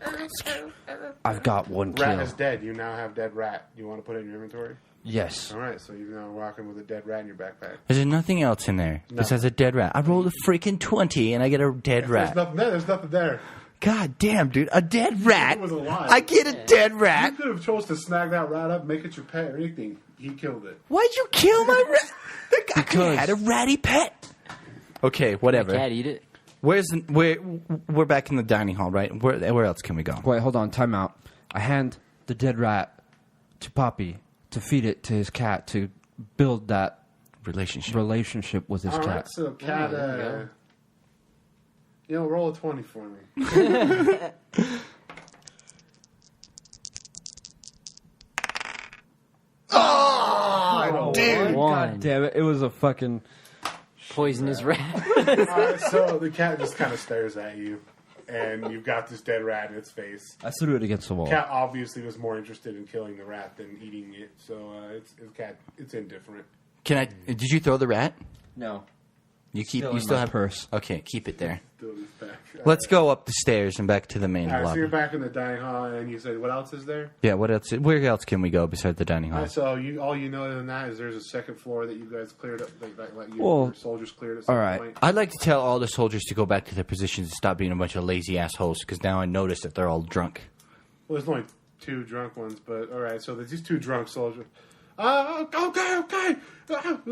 I've got 1 Rat kill. is dead. You now have dead rat. You want to put it in your inventory? Yes. All right, so you're now walking with a dead rat in your backpack. There's nothing else in there besides a dead rat. I rolled a freaking 20, and I get a dead There's rat. nothing there. There's nothing there. God damn, dude. A dead rat? It was alive. I get a dead You rat? could have chose to snag that rat up, make it your pet, or anything. He killed it. Why'd you kill my rat? The guy could have Because- had a ratty pet. Okay, whatever. Cat eat it. We're back in the dining hall, right? Where else can we go? Wait, hold on. Time out. I hand the dead rat to Poppy to feed it to his cat to build that relationship with his All cat. right, so cat, roll a 20 for me. Oh, dude! One. God damn it! It was a fucking Poisonous rat. Alright, so the cat just kind of stares at you, and you've got this dead rat in its face. I threw it against the wall. Cat obviously was more interested in killing the rat than eating it, so it's indifferent. Did you throw the rat? No. You Still you in still my have purse. Okay, keep it there. Throw this back. Let's go up the stairs and back to the main Alright, so lobby. you're back in the dining hall, and you said, what else is there? Yeah, what else? Where else can we go besides the dining hall? So all you know other than that is there's a second floor that you guys cleared up, like Well, your soldiers cleared at some all right. point. I'd like to tell all the soldiers to go back to their positions and stop being a bunch of lazy assholes, because now I notice that they're all drunk. Well, there's only 2 drunk ones, but all right. So there's these 2 drunk soldiers. Okay.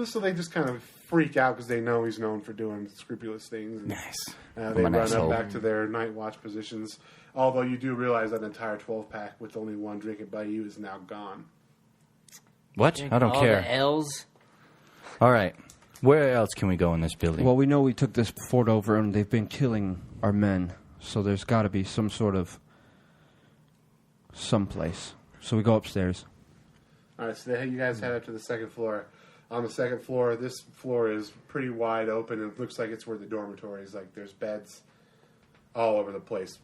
So they just kind of freak out because they know he's known for doing scrupulous things. And, Nice. they I'm run an asshole. up back to their night watch positions. Although you do realize that entire 12-pack with only one drinking by you is now gone. What? I don't All care. the L's. All right. Where else can we go in this building? Well, we know we took this fort over, and they've been killing our men. So there's got to be some sort of someplace. So we go upstairs. All right, so you guys head up to the second floor. On the second floor, this floor is pretty wide open, and it looks like it's where the dormitory is. Like, there's beds all over the place.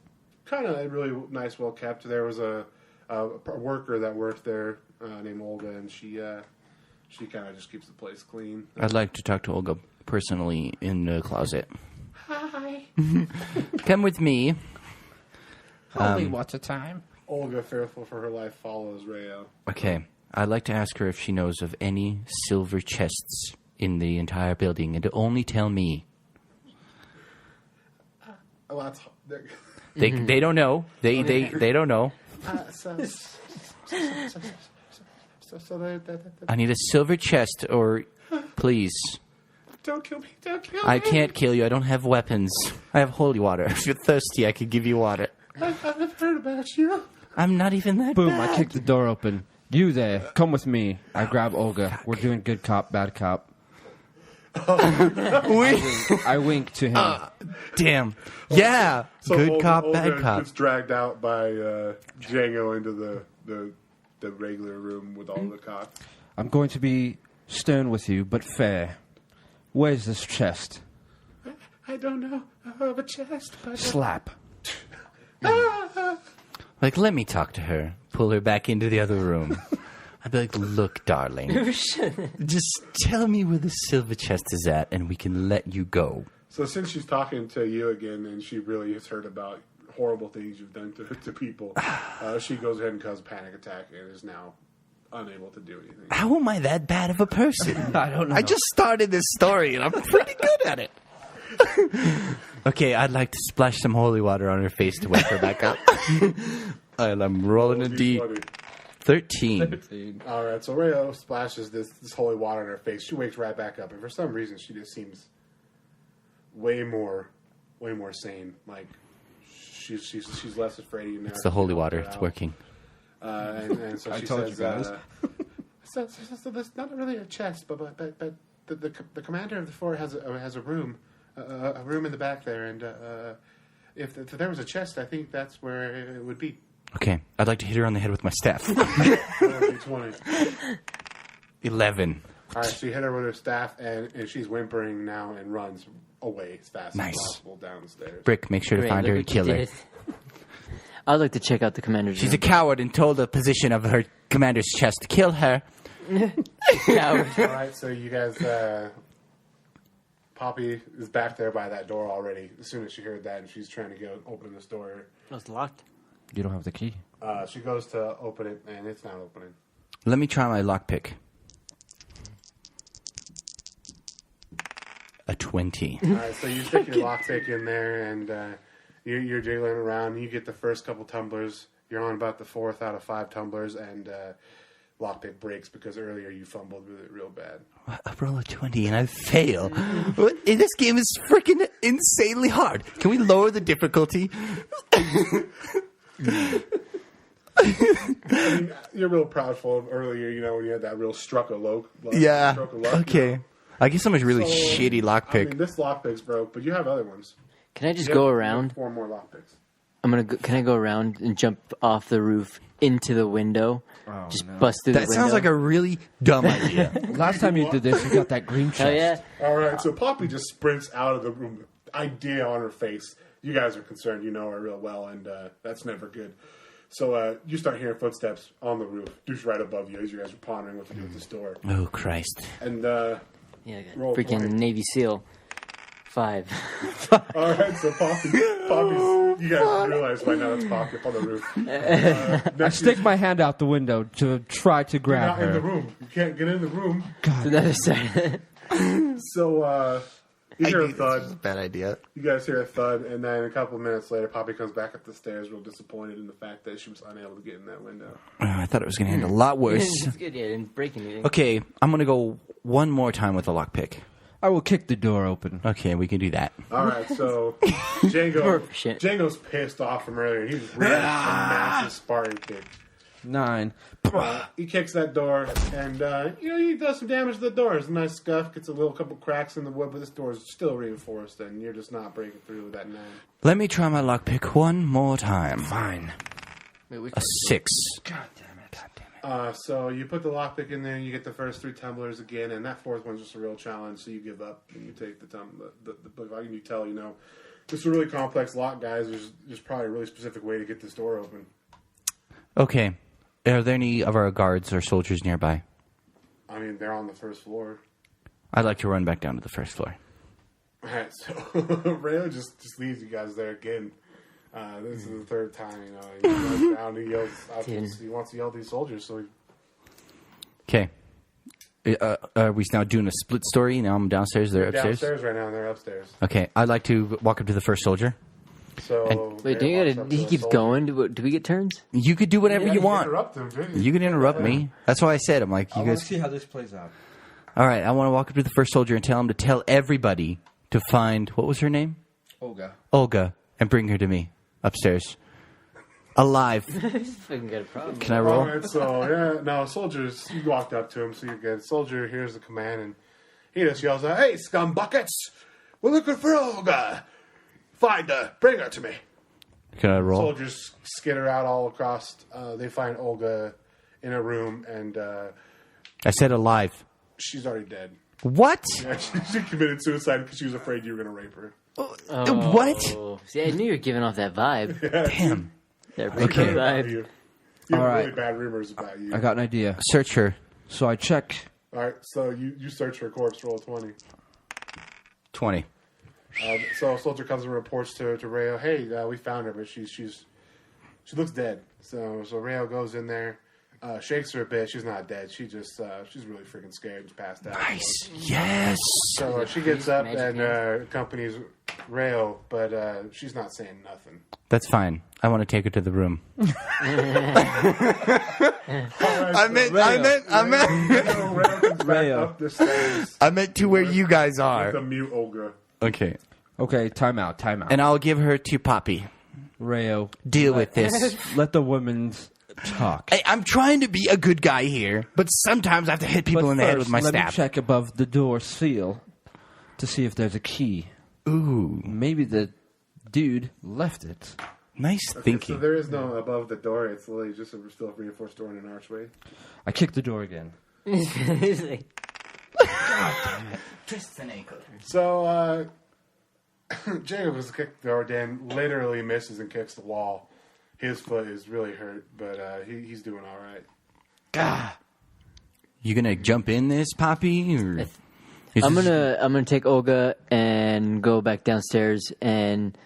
Kind of really nice, well kept. There was a worker that worked there named Olga, and she kind of just keeps the place clean. I'd like to talk to Olga personally in the closet. Hi. Come with me. Holy, what's the time? Olga, fearful for her life, follows Rayo. Okay. I'd like to ask her if she knows of any silver chests in the entire building, and to only tell me. They don't know. They don't know. I need a silver chest, or please. Don't kill me. Don't kill me. I can't kill you. I don't have weapons. I have holy water. If you're thirsty, I could give you water. I've heard about you. I'm not even that Boom, bad. I kicked the door open. You there, come with me. I grab Olga. We're doing good cop, bad cop. I wink to him. Damn. Yeah. So good cop, Olga bad cop. gets dragged out by Django into the regular room with all the cops. I'm going to be stern with you, but fair. Where's this chest? I don't know. I have a chest. But Slap. Like, let me talk to her. Pull her back into the other room. I'd be like, look, darling. Just tell me where the silver chest is at, and we can let you go. So since she's talking to you again, and she really has heard about horrible things you've done to people, she goes ahead and causes a panic attack and is now unable to do anything. How am I that bad of a person? I don't know. I just started this story, and I'm pretty good at it. Okay, I'd like to splash some holy water on her face to wake her back up. And I'm rolling a D13. 13. All right, so Rayo splashes this holy water in her face. She wakes right back up, and for some reason, she just seems way more sane. Like she's less afraid of you now. It's the holy water. It's working. And so she told you says, guys. so there's not really a chest, but the commander of the fort has a room in the back there, and if there was a chest, I think that's where it would be. Okay, I'd like to hit her on the head with my staff. 20. 11. All right, so you hit her with her staff, and she's whimpering now and runs away as fast Nice. as possible downstairs. Brick, make sure to Great, find look her and what you kill her. did. I'd like to check out the commander's She's a room. coward and told the position of her commander's chest. Kill her. Coward. All right, so you guys, Poppy is back there by that door already. As soon as she heard that, and she's trying to go open this door. It's locked. You don't have the key. She goes to open it, and it's not opening. Let me try my lockpick. A 20. All right, so you stick your lockpick in there, and you're jiggling around. You get the first couple tumblers. You're on about the 4th out of 5 tumblers, and lockpick breaks because earlier you fumbled with it real bad. I roll a 20 and I fail. This game is freaking insanely hard. Can we lower the difficulty? I mean, you're real proudful of earlier, when you had that real stroke of luck. Stroke of luck, Okay. I guess someone's really shitty lockpick. I mean, this lockpick's broke, but you have other ones. Can I just go around? 4 more lockpicks. Can I go around and jump off the roof into the window? Just bust through the window. That sounds like a really dumb idea. Last time you did this, you got that green chest. Hell yeah. All right, so Poppy just sprints out of the room, idea on her face. You guys are concerned, you know her real well, and that's never good. So you start hearing footsteps on the roof, just right above you, as you guys are pondering what to do with this door. Oh, Christ. And Yeah, roll freaking 20. Navy SEAL. 5. All right, so Poppy's. You guys realize by now it's Poppy up on the roof. I stick my hand out the window to try to You're grab not in the her. room. You can't get in the room. To the other side. So you hear a thud. Bad idea. You guys hear a thud, and then a couple of minutes later, Poppy comes back up the stairs, real disappointed in the fact that she was unable to get in that window. I thought it was going to end a lot worse. It's good, yeah, didn't break anything. Okay, I'm going to go one more time with a lockpick. I will kick the door open. Okay, we can do that. All right, so Django's pissed off from earlier. He's ready for a massive Spartan kick. 9. He kicks that door, and he does some damage to the door. It's a nice scuff, gets a couple cracks in the wood, but this door is still reinforced, and you're just not breaking through with that 9. Let me try my lockpick one more time. Fine. A 6. God damn it. So you put the lockpick in there, and you get the first 3 tumblers again, and that 4th one's just a real challenge. So you give up and you take the tumbler. How can you tell? This is a really complex lock, guys. There's probably a really specific way to get this door open. Okay, are there any of our guards or soldiers nearby? I mean, they're on the 1st floor. I'd like to run back down to the 1st floor. All right, so Rayo just leaves you guys there again. This is the 3rd time, he runs down, he yells out, he wants to yell at these soldiers, so Okay. Are we now doing a split story? Now I'm downstairs, they're upstairs? Downstairs right now, and they're upstairs. Okay, I'd like to walk up to the first soldier. So Wait, he keeps going? Do we get turns? You could do whatever you want. Interrupt him, didn't You can interrupt me. That's why I said, I'm like, I you want guys... to see how this plays out. All right, I want to walk up to the first soldier and tell him to tell everybody to find... What was her name? Olga. And bring her to me. Upstairs. Alive. Fucking got a problem. Can I roll? All right, so, soldiers, you walked up to him, so you're good. Soldier hears the command, and he just yells out, "Hey, scum buckets! We're looking for Olga! Find her! Bring her to me!" Can I roll? Soldiers skitter out all across. They find Olga in a room, and I said alive. she's already dead. What? Yeah, she committed suicide because she was afraid you were going to rape her. What? See, I knew you were giving off that vibe. Damn. That She rapey heard about vibe. you. You have All right. really bad rumors about you. I got an idea. Search her. So I check. All right, so you search her corpse, roll a 20. 20. So a soldier comes and reports to Rayo, "Hey, we found her, but she looks dead." So Rayo goes in there, shakes her a bit. She's not dead. She's really freaking scared. She's passed out. Nice. Yes. So she gets up Magic and hands. accompanies Rayo, but she's not saying nothing. That's fine. I want to take her to the room. I meant. Rayo comes back Rayo. up the stairs I meant to where you guys with are. the mute Olga. Okay. Okay, time out. And I'll give her to Poppy. Rayo, Deal with this. let the women's talk. I'm trying to be a good guy here, but sometimes I have to hit people But in the head first, with my let me staff. check above the door seal to see if there's a key. Ooh, Maybe the dude left it. nice So thinking. there is no above the door. It's literally just a still reinforced door in an archway. I kick the door again. He's like, So Jacob was kicked the door. Dan literally misses and kicks the wall. His foot is really hurt, but he's doing all right. You gonna jump in this, Poppy? Or is I'm this- gonna take Olga and go back downstairs, and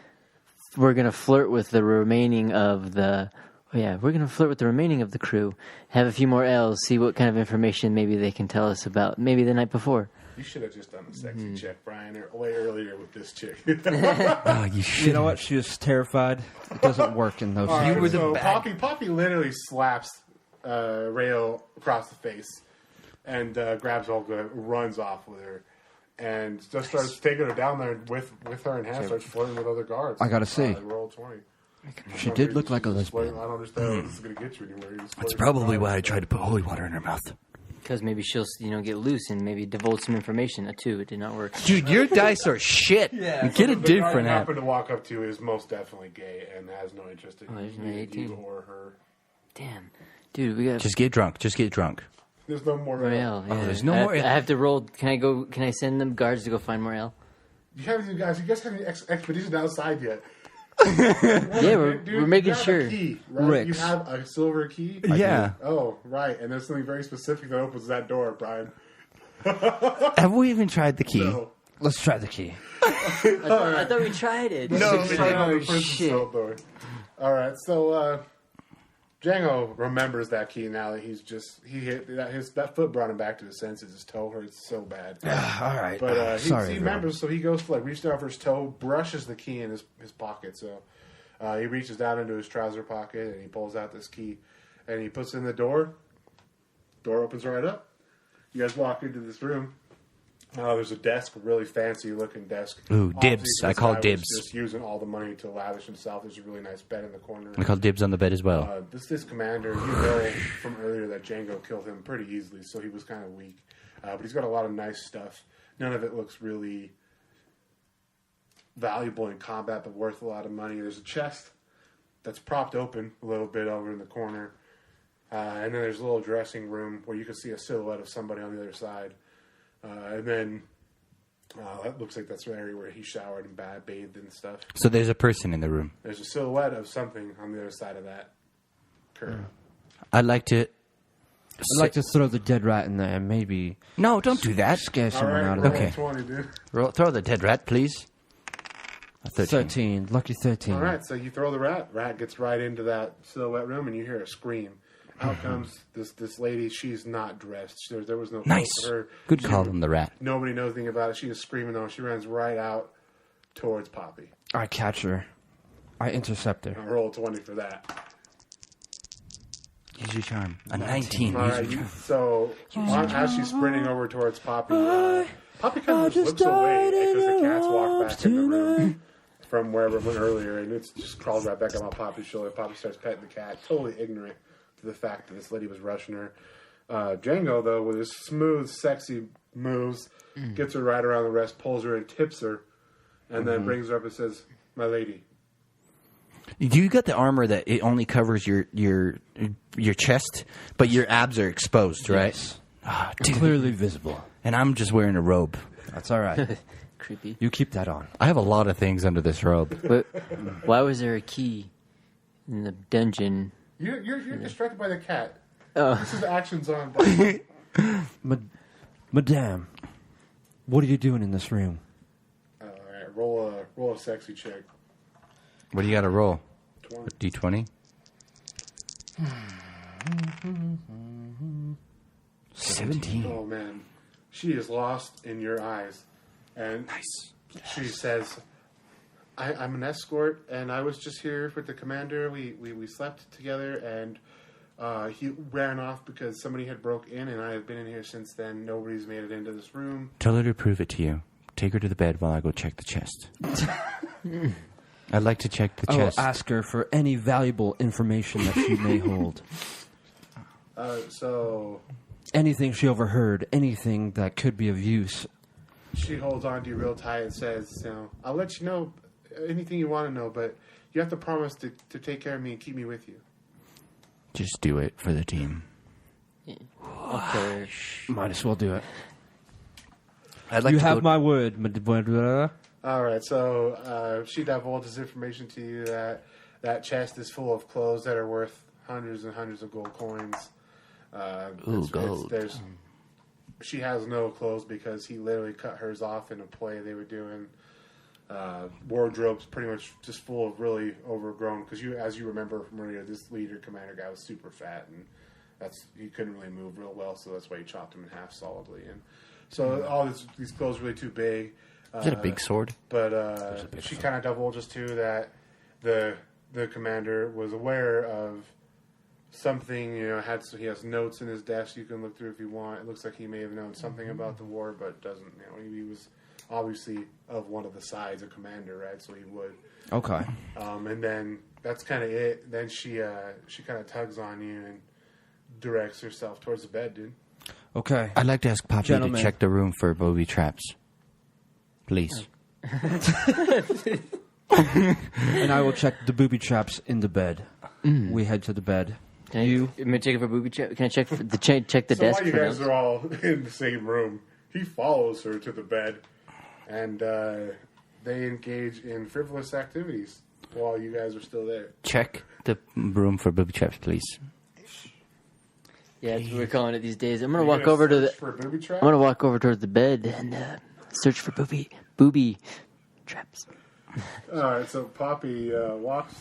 we're gonna flirt with the remaining of the. Oh yeah, we're gonna flirt with the remaining of the crew. Have a few more L's. See what kind of information maybe they can tell us about. Maybe the night before. You should have just done a sexy check, Brian, way earlier with this chick. Oh, you should. You know what? She was terrified. It doesn't work in those. All right, were the so bad- Poppy literally slaps Rayo across the face and grabs Olga, runs off with her, and just starts taking her down there with her in hand, starts flirting with other guards. I gotta see. Roll 20. She did look like a lesbian. I don't understand how this is going to get you anywhere. That's probably why I tried to put holy water in her mouth. Because maybe she'll, get loose and maybe divulge some information too. It did not work. Dude, your dice are shit. Yeah. Get a different app. app. Happened to walk up to is most definitely gay and has no interest in there's no you 18. or her. Damn, dude, we got. Just get drunk. Just get drunk. There's no more. Morale. Yeah. There's no more. I have to roll. Can I go? Can I send them guards to go find Morale? You guys haven't expedition outside yet. Yeah, we're making sure. A key, right? Rex. You have a silver key. Yeah. Oh, right. And there's something very specific that opens that door, Brian. Have we even tried the key? No. Let's try the key. I thought we tried it. No, Shit. we tried on the prison Shit. cell door. All right, so Django remembers that key now that he hit that foot brought him back to his senses. His toe hurts so bad. All right. But sorry, he remembers, so he goes to reach down for his toe, brushes the key in his pocket. So he reaches down into his trouser pocket and he pulls out this key and he puts it in the door. Door opens right up. You guys walk into this room. There's a desk, a really fancy looking desk. Ooh, dibs. Obviously, I call this guy was dibs. Just using all the money to lavish himself. There's a really nice bed in the corner. I call dibs on the bed as well. This commander, you know from earlier that Django killed him pretty easily, so he was kind of weak. But he's got a lot of nice stuff. None of it looks really valuable in combat, but worth a lot of money. There's a chest that's propped open a little bit over in the corner. And then there's a little dressing room where you can see a silhouette of somebody on the other side. And then that looks like that's the area where he showered and bathed and stuff. So there's a person in the room. There's a silhouette of something on the other side of that curtain. I'd like to... I'd like to throw the dead rat in there and maybe No, don't do that. scare someone out of roll there. Okay. 20, dude. Throw the dead rat, please. A 13. Lucky 13. All right, so you throw the rat. Rat gets right into that silhouette room, and you hear a scream. Out comes this lady. She's not dressed. There was no clothes Nice. for her. Good call on the rat. Nobody knows anything about it. She is screaming though. She runs right out towards Poppy. I catch her. I intercept her. I roll 20 for that. Use your charm. A 19. All right, as she's sprinting over towards Poppy, Poppy kind of just looks away because the cats walk back in the room from wherever it went earlier, and it's just crawls right back on Poppy's shoulder. Poppy starts petting the cat, totally ignorant to the fact that this lady was rushing her. Django, though, with his smooth, sexy moves, gets her right around the wrist, pulls her and tips her, and then brings her up and says, "My lady." You got the armor that it only covers your chest, but your abs are exposed, right? Yes. Ah, dude. Clearly visible. And I'm just wearing a robe. That's all right. Creepy. You keep that on. I have a lot of things under this robe. But why was there a key in the dungeon? You're distracted by the cat. Oh. This is actions on. Buddy. Madame, what are you doing in this room? All right, roll a sexy check. What do you got to roll? 20. A D20? 17. Oh man, she is lost in your eyes, and she says, "I'm an escort, and I was just here with the commander. We slept together, and he ran off because somebody had broke in, and I have been in here since then. Nobody's made it into this room." Tell her to prove it to you. Take her to the bed while I go check the chest. I'd like to check the I will chest. ask her for any valuable information that she may hold. So Anything she overheard, anything that could be of use. she holds on to you real tight and says, "I'll let you know anything you want to know, but you have to promise to take care of me and keep me with you." Just do it for the team. Okay. Might as well do it. I'd like You to have go- my word, Madame. All right, so she divulges information to you that chest is full of clothes that are worth hundreds and hundreds of gold coins. Gold. She has no clothes because he literally cut hers off in a play they were doing. Wardrobe's pretty much just full of really overgrown. Because as you remember from earlier, this leader commander guy was super fat and he couldn't really move real well, so that's why he chopped him in half solidly. And so all these clothes really too big. Is that a big sword? But she kind of divulges too that the commander was aware of something. He has notes in his desk you can look through if you want. It looks like he may have known something about the war, but doesn't. He was obviously of one of the sides, a commander, right? So he would. Okay. And then that's kind of it. Then she kind of tugs on you and directs herself towards the bed, dude. Okay. I'd like to ask Poppy Gentlemen. to check the room for booby traps. Please. And I will check the booby traps in the bed. We head to the bed. Can I check for booby trap? Can I check for check the So desk while you for guys notes? are all in the same room, he follows her to the bed, and they engage in frivolous activities while you guys are still there. Check the room for booby traps, please. Yeah, that's what we're calling it these days. I'm gonna You're walk gonna over to the. search for a booby trap? I'm gonna walk over towards the bed and search for booby traps. All right, so Poppy walks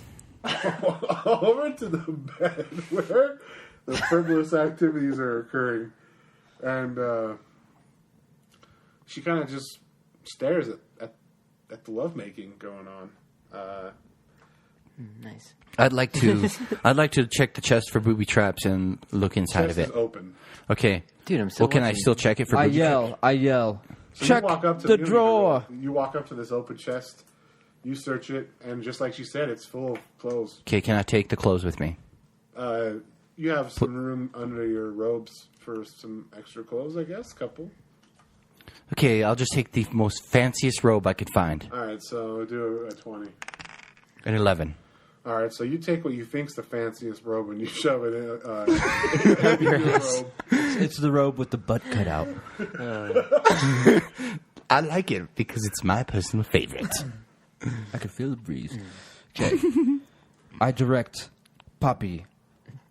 over to the bed where the frivolous activities are occurring, and she kind of just stares at the lovemaking going on. Nice. I'd like to check the chest for booby traps and look inside Chest of is it. open. Okay. Dude, I'm still Well, can I watching. still check it for I booby traps? yell. So Check you walk up to the you don't need to drawer. roll. You walk up to this open chest. You search it, and just like she said, it's full of clothes. Okay, can I take the clothes with me? You have some room under your robes for some extra clothes, I guess. Couple. Okay, I'll just take the most fanciest robe I could find. All right, so do a 20. An 11. All right, so you take what you think's the fanciest robe and you shove it in your robe. It's the robe with the butt cut out. I like it because it's my personal favorite. I can feel the breeze. Okay. I direct Poppy.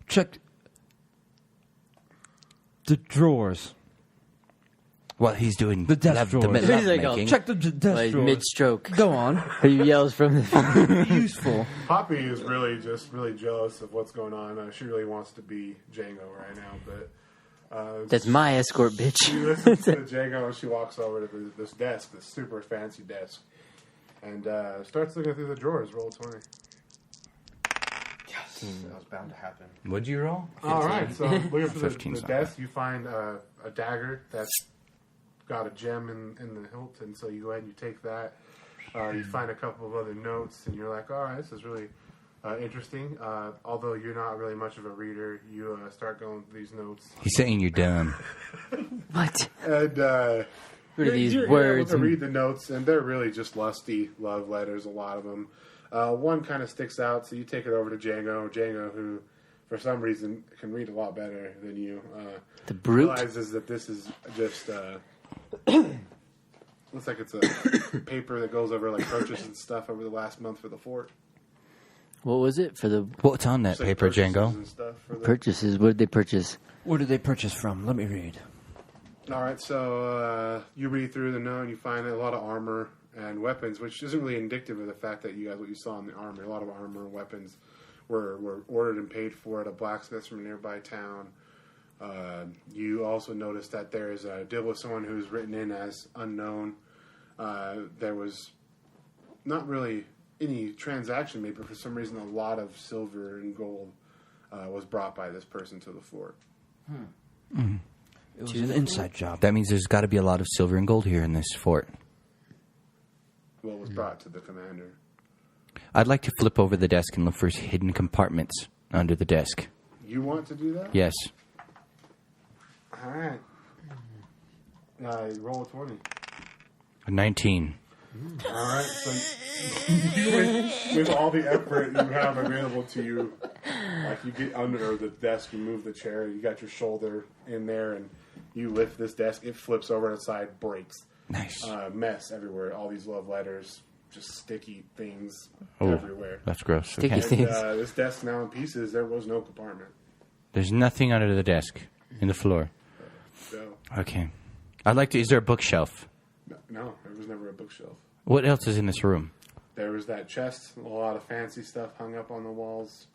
Check the drawers. Well, he's doing The desk drawers. He's like, lovemaking. Check the desk Like drawers. mid-stroke. Go on. He yells from the. Useful. Poppy is really jealous of what's going on. She really wants to be Django right now, but That's my escort, bitch. she listens to Django and she walks over to this desk, this super fancy desk, and starts looking through the drawers. Roll 20. That was bound to happen. What'd you roll? All right, so looking through 15's the not desk, you find a dagger that's got a gem in the hilt, and so you go ahead and you take that. You find a couple of other notes, and you're like, all right, this is really interesting. Although you're not really much of a reader, you start going through these notes. He's saying you're dumb. What? And What are these you're words? able to read the notes, and they're really just lusty love letters, a lot of them. One kind of sticks out, so you take it over to Django. Django, who for some reason can read a lot better than you, The brute? realizes that this is just looks like it's a paper that goes over like purchases and stuff over the last month for the fort. What was it for the What's on that It's like paper, purchases Django? and stuff for the- purchases? What did they purchase? Where did they purchase from? Let me read. All right, so you read through the note and you find a lot of armor and weapons, which isn't really indicative of the fact that you guys, what you saw in the armor, a lot of armor and weapons were ordered and paid for at a blacksmith from a nearby town. You also noticed that there is a deal with someone who's written in as unknown. There was not really any transaction made, but for some reason a lot of silver and gold was brought by this person to the fort. It was an inside job. That means there's got to be a lot of silver and gold here in this fort. What was brought to the commander. I'd like to flip over the desk and look for hidden compartments under the desk. You want to do that? Yes. All right. Roll a 20. A 19. All right. So with all the effort you have available to you, like you get under the desk, you move the chair, you got your shoulder in there, and you lift this desk. It flips over to the side, breaks. Nice. Mess everywhere. All these love letters, just sticky things Oh, everywhere. that's gross. Sticky Okay. things. And this desk now in pieces. There was no compartment. There's nothing under the desk in the floor. So Okay. I'd like to. Is there a bookshelf? no, there was never a bookshelf. What else is in this room? There was that chest, a lot of fancy stuff hung up on the walls.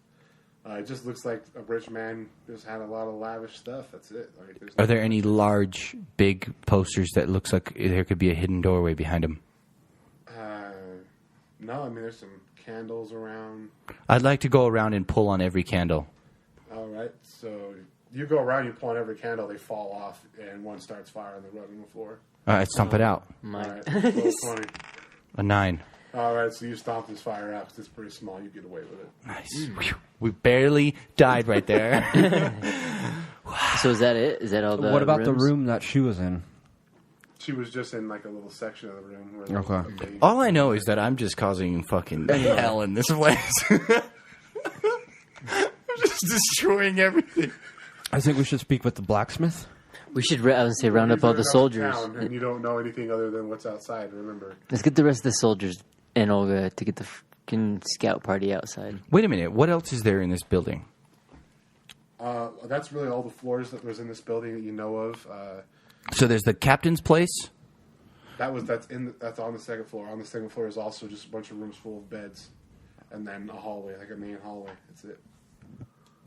It just looks like a rich man just had a lot of lavish stuff. That's it. Like, there's Are there any large, big posters that looks like there could be a hidden doorway behind them? No, I mean, there's some candles around. I'd like to go around and pull on every candle. All right, so you go around, you pull on every candle, they fall off, and one starts fire and they're rubbing the floor. All right, stomp it out. All right, so 20. A 9. All right, so you stomp this fire out because it's pretty small. You get away with it. Nice. Whew. We barely died right there. So is that it? Is that all the What about the rooms? room that she was in? She was just in like a little section of the room. Where Okay. All I know is that I'm just causing fucking hell in this place. I'm just destroying everything. I think we should speak with the blacksmith. We should, I would say, round up all the soldiers. And you don't know anything other than what's outside, remember. Let's get the rest of the soldiers and Olga to get the fucking scout party outside. Wait a minute. What else is there in this building? That's really all the floors that was in this building that you know of. So there's the captain's place. That's on the second floor. On the second floor is also just a bunch of rooms full of beds, and then a hallway, like a main hallway. That's it.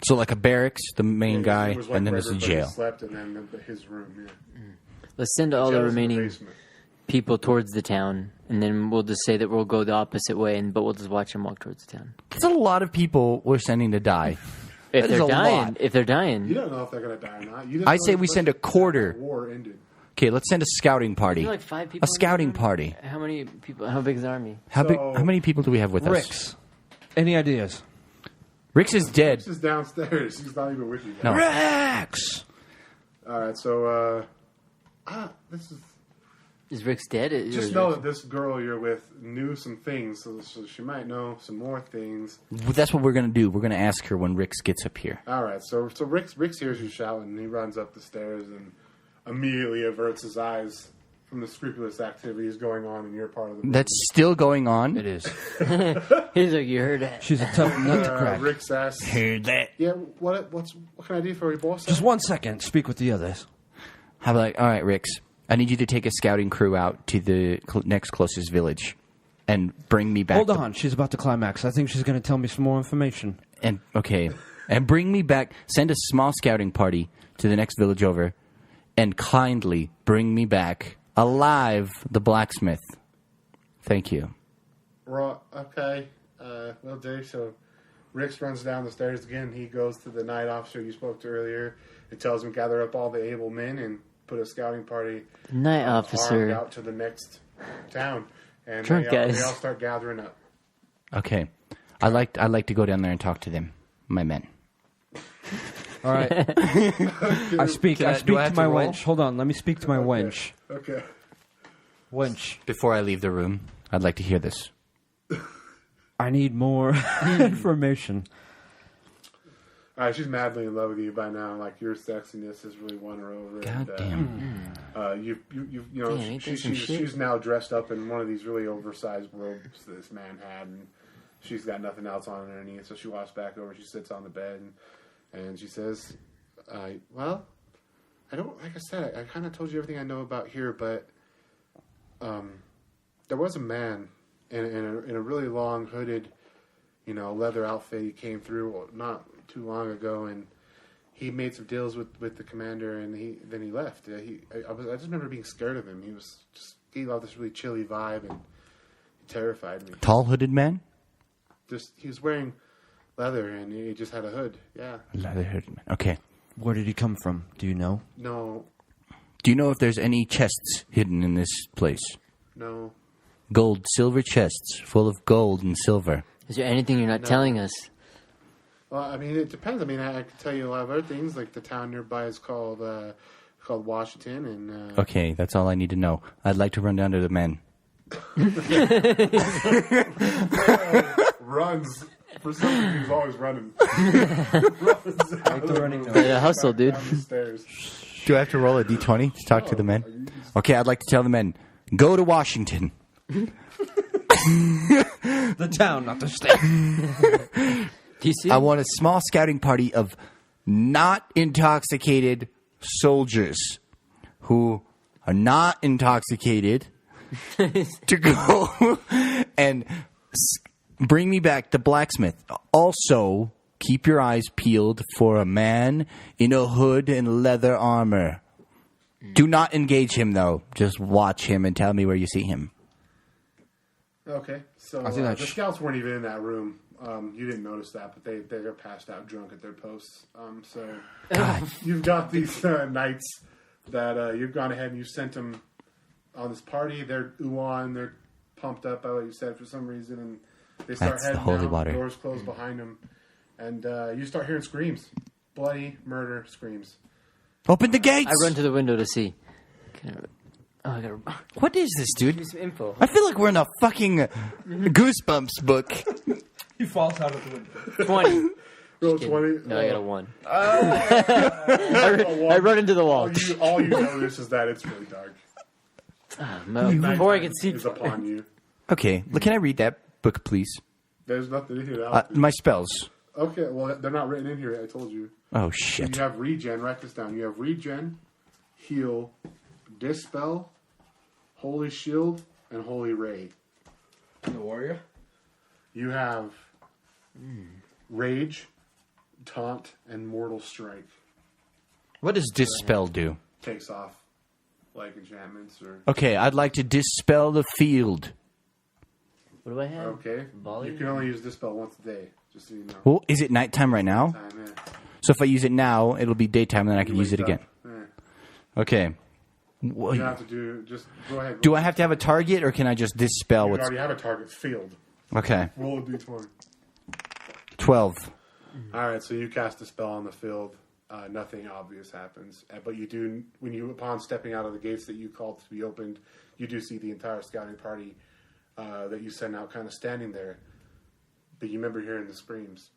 So like a barracks, the main guy, It was like and then where there's a everybody jail. Slept, and then his room. Yeah. Let's send all the Jail's in remaining basement. people towards the town, and then we'll just say that we'll go the opposite way, but we'll just watch them walk towards the town. That's a lot of people we're sending to die. If That is they're a dying, lot. if they're You dying, don't know if they're gonna die or not. You just I know say this we send a place- quarter. War ended. Okay, let's send a scouting party. Is there like 5 people. A scouting party. How many people? How big is the army? How So- many people do we have with us? Rix. Any ideas? Rix is dead. This is downstairs. He's not even with you guys. No. Rex! All right, so this is. Is Rick's dead? Just know that this girl you're with knew some things, so she might know some more things. That's what we're gonna do. We're gonna ask her when Rix gets up here. All right, so Rick hears you shouting, and he runs up the stairs and immediately averts his eyes from the scrupulous activities going on in your part of the building. That's still going on. It is. He's like, you heard that. She's a tough nut to crack. Rick's asks, Heard that. "Yeah, what can I do for you, boss?" Just 1 second. Speak with the others. How about, all right, Rix, I need you to take a scouting crew out to the next closest village and bring me back. Hold on. She's about to climax. I think she's going to tell me some more information. And bring me back. Send a small scouting party to the next village over, and kindly bring me back alive the blacksmith. Thank you. Okay, will do. So Rick runs down the stairs again. He goes to the night officer you spoke to earlier. He tells him gather up all the able men and put a scouting party Night armed officer. out to the next town. And Drunk they guys. all start gathering up. Okay, I'd like to go down there and talk to them, my men. All right. I speak do I to have my to roll? wench. Hold on. Let me speak to my wench. Okay. Wench, Before I leave the room, I'd like to hear this. I need more information. All right, she's madly in love with you by now. Like your sexiness has really won her over. God and, damn. you know, Damn, ain't that some shit? she's now dressed up in one of these really oversized robes that this man had, and she's got nothing else on underneath. So she walks back over. She sits on the bed, and she says, "Well, I don't. Like I said, I kind of told you everything I know about here, but there was a man in a really long hooded, leather outfit. He came through not too long ago, and he made some deals with the commander, and then he left. I just remember being scared of him. He gave off this really chilly vibe, and he terrified me. Tall hooded man? He was wearing leather, and he just had a hood. Yeah. Leather hooded man. Okay. Where did he come from? Do you know? No. Do you know if there's any chests hidden in this place? No. Gold, silver chests full of gold and silver. Is there anything you're not telling us? Well, I mean, it depends. I mean, I can tell you a lot of other things. Like the town nearby is called Washington, and Okay, that's all I need to know. I'd like to run down to the men. runs. For some reason, he's always running. Runs out the running noise. Yeah, hustle, dude. down the stairs. Do I have to roll a d20 to talk to the men? Okay, I'd like to tell the men, go to Washington. The town, not the state. Do you see? I want a small scouting party of not intoxicated soldiers who are not intoxicated to go and bring me back the blacksmith. Also, keep your eyes peeled for a man in a hood and leather armor. Do not engage him, though. Just watch him and tell me where you see him. Okay, so I think the scouts weren't even in that room You didn't notice that, but they're passed out drunk at their posts. So you've got these knights that you've gone ahead and you sent them on this party. They're ooh-on, they're pumped up by what you said for some reason, and they start That's the heading holy out. water. Doors close behind them, and you start hearing screams. Bloody murder screams. Open the gates! I run to the window to see. I gotta What is this, dude? give me some info. I feel like we're in a fucking Goosebumps book. He falls out of the window. 20. Roll 20. No, I got a 1. I run into the wall. All you notice is that it's really dark. Before I can see. Is upon you. Okay, can I read that book, please? There's nothing in here. Now. My spells. Okay, well, they're not written in here. I told you. Oh, You shit. have regen. Write this down. You have regen, heal, dispel, holy shield, and holy ray. The warrior? You have rage, taunt, and mortal strike. What does Dispel do? Takes off like enchantments or. Okay, I'd like to dispel the field. What do I have? Okay. Volley? You can only use dispel once a day, just so you know. Well, is it nighttime right now? Time, yeah. So if I use it now, it'll be daytime, and then I can You use it wake again. up. Yeah. Okay. You don't have to do. Just go ahead. Do I have to have a target, or can I just dispel You what's... already have a target field. Okay. Roll a d20. 12. All right, so you cast a spell on the field. Nothing obvious happens, but you do upon stepping out of the gates that you called to be opened, you do see the entire scouting party that you sent out kind of standing there. But you remember hearing the screams.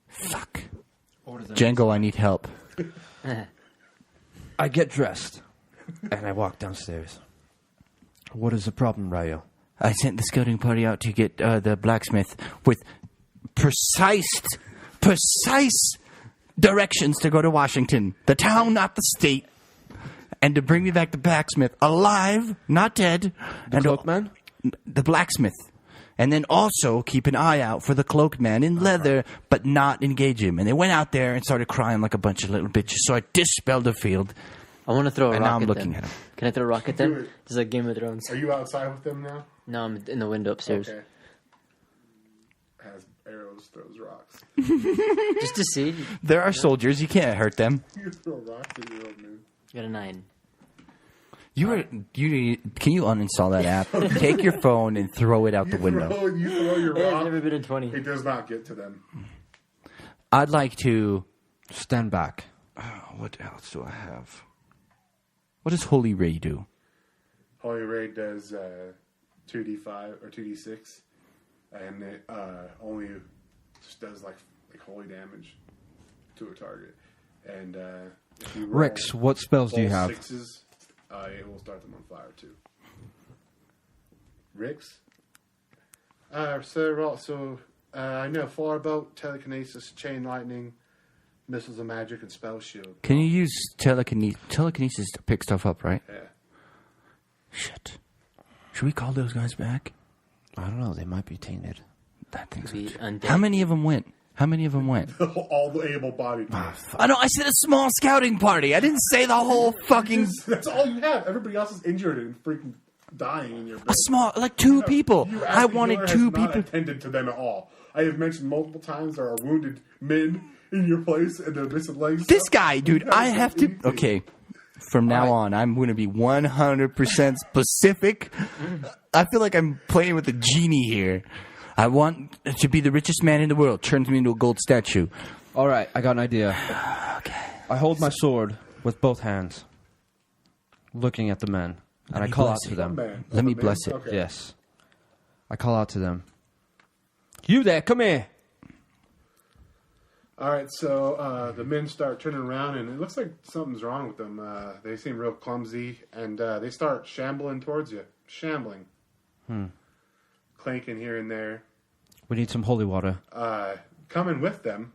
Fuck. Django, I need help. I get dressed, and I walk downstairs. What is the problem, Rayo? I sent the scouting party out to get the blacksmith with precise directions to go to Washington, the town, not the state, and to bring me back the blacksmith alive, not dead. The cloakman? The blacksmith. And then also keep an eye out for the cloaked man in leather, but not engage him. And they went out there and started crying like a bunch of little bitches. So I dispelled the field. I want to throw a And rock now I'm at looking them. at him. Can I throw a rock at Do them? it. This is like Game of Thrones. Are you outside with them now? No, I'm in the window upstairs. Okay. Has arrows, throws rocks. Just to see. There are soldiers. You can't hurt them. You throw rocks at your old man. Got a 9. Can you uninstall that app? Take your phone and throw it out the window. You throw your I've rock. never been in 20. It does not get to them. I'd like to... Stand back. What else do I have? What does Holy Ray do? Holy Raid does 2d5 or 2d6, and it only just does like holy damage to a target. And if you roll Rex, what spells do you both have? sixes, it will start them on fire too. Rix? I know far about telekinesis, chain lightning, missiles of magic, and spell shield. Can you use telekinesis to pick stuff up, right? Yeah. Shit. Should we call those guys back? I don't know. They might be tainted. That thing's... Be undead. How many of them went? All the able-bodied. I know, I said a small scouting party. I didn't say the whole fucking... That's all you have. Everybody else is injured and freaking dying in your bed. A small... Like 2 people. You I actually wanted has 2 not people... attended to them at all. I have mentioned multiple times there are wounded men in your place and they're missing legs. This guy, dude, You I haven't have done to... anything. Okay. From now on, I'm going to be 100% specific. I feel like I'm playing with a genie here. I want to be the richest man in the world. Turns me into a gold statue. All right, I got an idea. Okay. I hold my sword with both hands, looking at the men, and I call out to them. Man. Let me Man? bless it. Okay. Yes. I call out to them. You there, come here. All right, so the men start turning around, and it looks like something's wrong with them. They seem real clumsy, and they start shambling towards you. Shambling. Clanking here and there. We need some holy water. Coming with them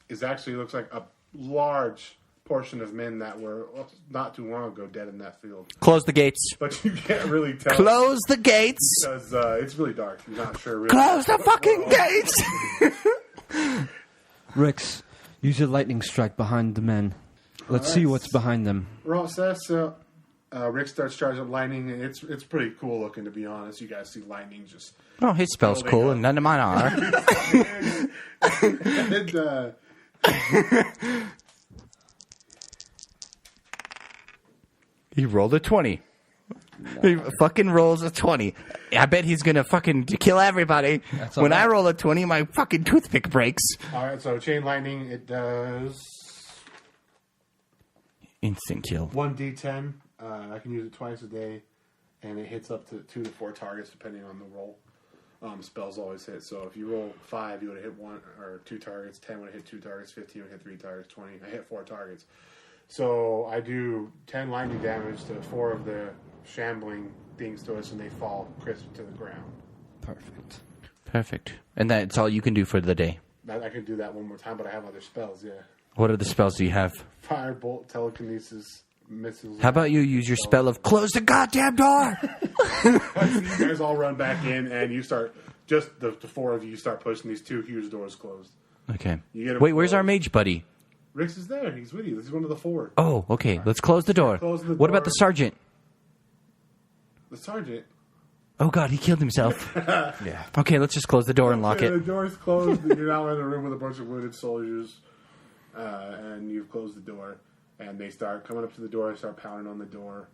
is actually looks like a large portion of men that were not too long ago dead in that field. Close the gates. But you can't really tell Close the gates. because it's really dark. You're not sure. Really. Close the fucking gates. Rix, use your lightning strike behind the men. Let's see what's behind them. Ross says, Rick starts charging up lightning, and it's pretty cool looking, to be honest. You guys see lightning just... Oh, his spell's cool, and none of mine are. and, He rolled a 20. He fucking rolls a 20. I bet he's gonna fucking kill everybody. When I roll a 20, my fucking toothpick breaks. Alright, so chain lightning, it does... Instant kill. 1d10. I can use it twice a day, and it hits up to 2 to 4 targets, depending on the roll. Spells always hit. So if you roll 5, you would have hit 1 or 2 targets. 10 would have hit 2 targets. 15 would hit 3 targets. 20, I hit 4 targets. So I do 10 lightning damage to 4 of the shambling things to us, and they fall crisp to the ground. Perfect. And that's all you can do for the day. I can do that one more time, but I have other spells, yeah. What other spells do you have? Firebolt, telekinesis, missiles. How about you use your spell of close the goddamn door? You guys all run back in, and you start, just the 4 of you start pushing these 2 huge doors closed. Okay. You get 'em Wait, where's closed. our mage buddy? Rick's is there. He's with you. This is one of the 4. Oh, okay. Let's close the door. Close the What about door. the sergeant? The sergeant. Oh, God, he killed himself. Yeah. Okay, let's just close the door and lock The it. door's closed. You're now in a room with a bunch of wounded soldiers, and you've closed the door. And they start coming up to the door. They start pounding on the door.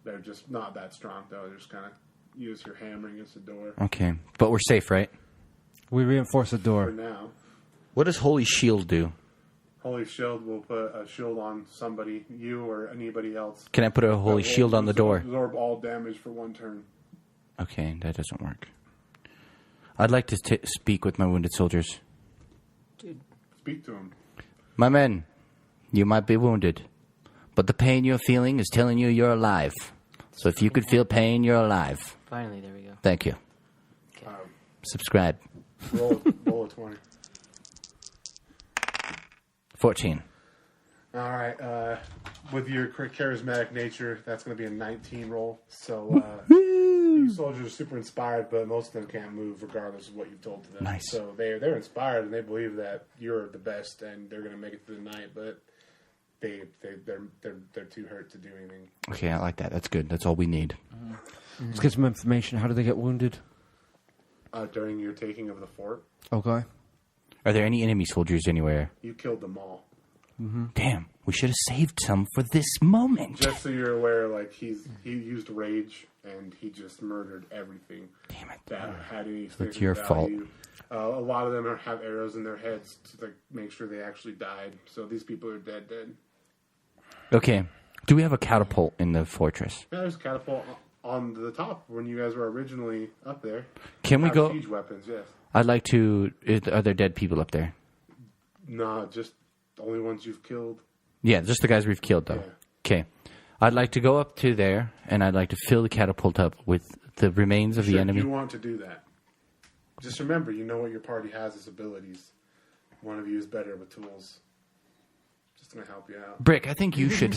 They're just not that strong, though. They're just kind of use your hammer against the door Okay. But we're safe, right? We reinforce the for door. now. What does Holy Shield do? Holy Shield will put a shield on somebody, you or anybody else. Can I put a Holy That will Shield on the door? Absorb all damage for 1 turn. Okay, that doesn't work. I'd like to speak with my wounded soldiers. Speak to him. My men, you might be wounded, but the pain you're feeling is telling you you're alive. So if you could feel pain, you're alive. Finally, there we go. Thank you. Subscribe. Roll a 20. 14. All right. With your charismatic nature, that's going to be a 19 roll. So you soldiers are super inspired, but most of them can't move regardless of what you've told to them. Nice. So they're inspired and they believe that you're the best and they're going to make it through the night, but they're too hurt to do anything. Okay, I like that. That's good. That's all we need. Let's get some information. How do they get wounded? During your taking of the fort, Okay. Are there any enemy soldiers anywhere? you killed them all. Damn, we should have saved some for this moment. Just so you're aware, like he used rage and he just murdered everything Damn it. that had any. That's your value. A lot of them have arrows in their heads to make sure they actually died. So these people are dead. Okay, do we have a catapult in the fortress? Yeah, there's a catapult on the top when you guys were originally up there. Can we Have go? siege weapons? Yes. I'd like to. Are there dead people up there? Nah, just the only ones you've killed. Yeah, just the guys we've killed, though. Okay. I'd like to go up to there, and I'd like to fill the catapult up with the remains of the enemy. You want to do that. Just remember, you know what your party has as abilities. One of you is better with tools. Just going to help you out. Brick, I think you should.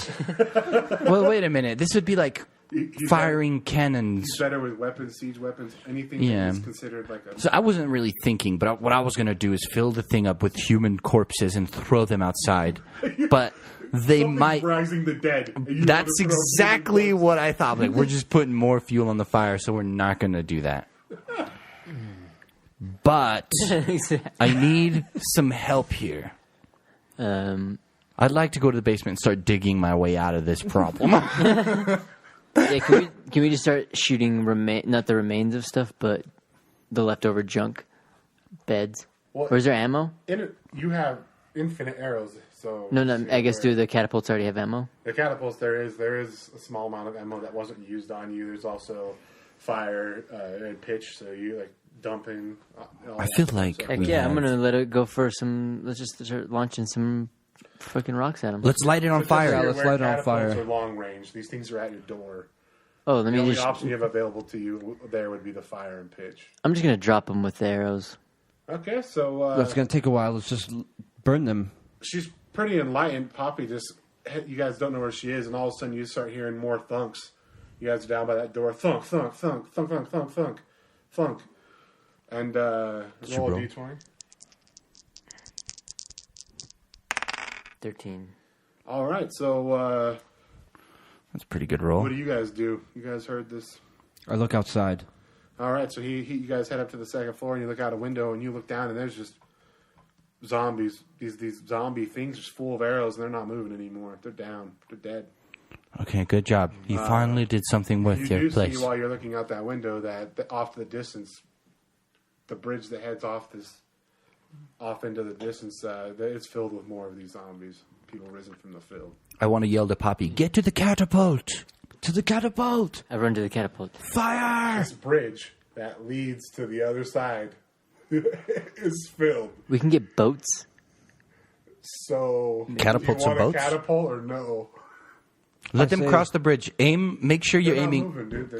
Well, wait a minute. This would be like He's firing cannons. He's better with weapons, siege weapons, anything Yeah. that is considered like a... So I wasn't really thinking, but what I was going to do is fill the thing up with human corpses and throw them outside. But they Something's might. rising the dead. and you That's wanna throw exactly human what I thought. Like, we're just putting more fuel on the fire, so we're not going to do that. But I need some help here. I'd like to go to the basement and start digging my way out of this problem. Yeah, can we just start shooting not the remains of stuff, but the leftover junk beds? Well, Or is there ammo? You have infinite arrows, so... No. I guess do the catapults already have ammo? The catapults, there is a small amount of ammo that wasn't used on you. There's also fire and pitch, so you like dumping. I feel like Heck we yeah, have- I'm gonna let it go for some. Let's just start launching some fucking rocks at them. Let's light it on fire. Yeah, let's light it on fire. Are long range. These things are at your door. Oh, let The me only just. option you have available to you there would be the fire and pitch. I'm just gonna drop them with the arrows. Okay, so That's going to take a while. Let's just burn them. she's pretty enlightened. Poppy just, you guys don't know where she is, and all of a sudden you start hearing more thunks. You guys are down by that door. Thunk, thunk, thunk, thunk, thunk, thunk, thunk, thunk. And roll a d20. 13. All right, so That's a pretty good roll. What do you guys do? You guys heard this? I look outside. All right, so you guys head up to the second floor and you look out a window and you look down and there's just zombies. These zombie things just full of arrows and they're not moving anymore. They're down. They're dead. Okay, good job. You finally did something with You your do place. see while you're looking out that window that off to the distance, the bridge that heads off into the distance, it's filled with more of these zombies. People risen from the field. I want to yell to Poppy, get to the catapult! To the catapult! I run to the catapult. Fire! This bridge that leads to the other side is filled. We can get boats. So, Catapults you or want boats? a catapult or no? Let them say- cross the bridge. Aim. Make sure you're They're not aiming. moving, dude.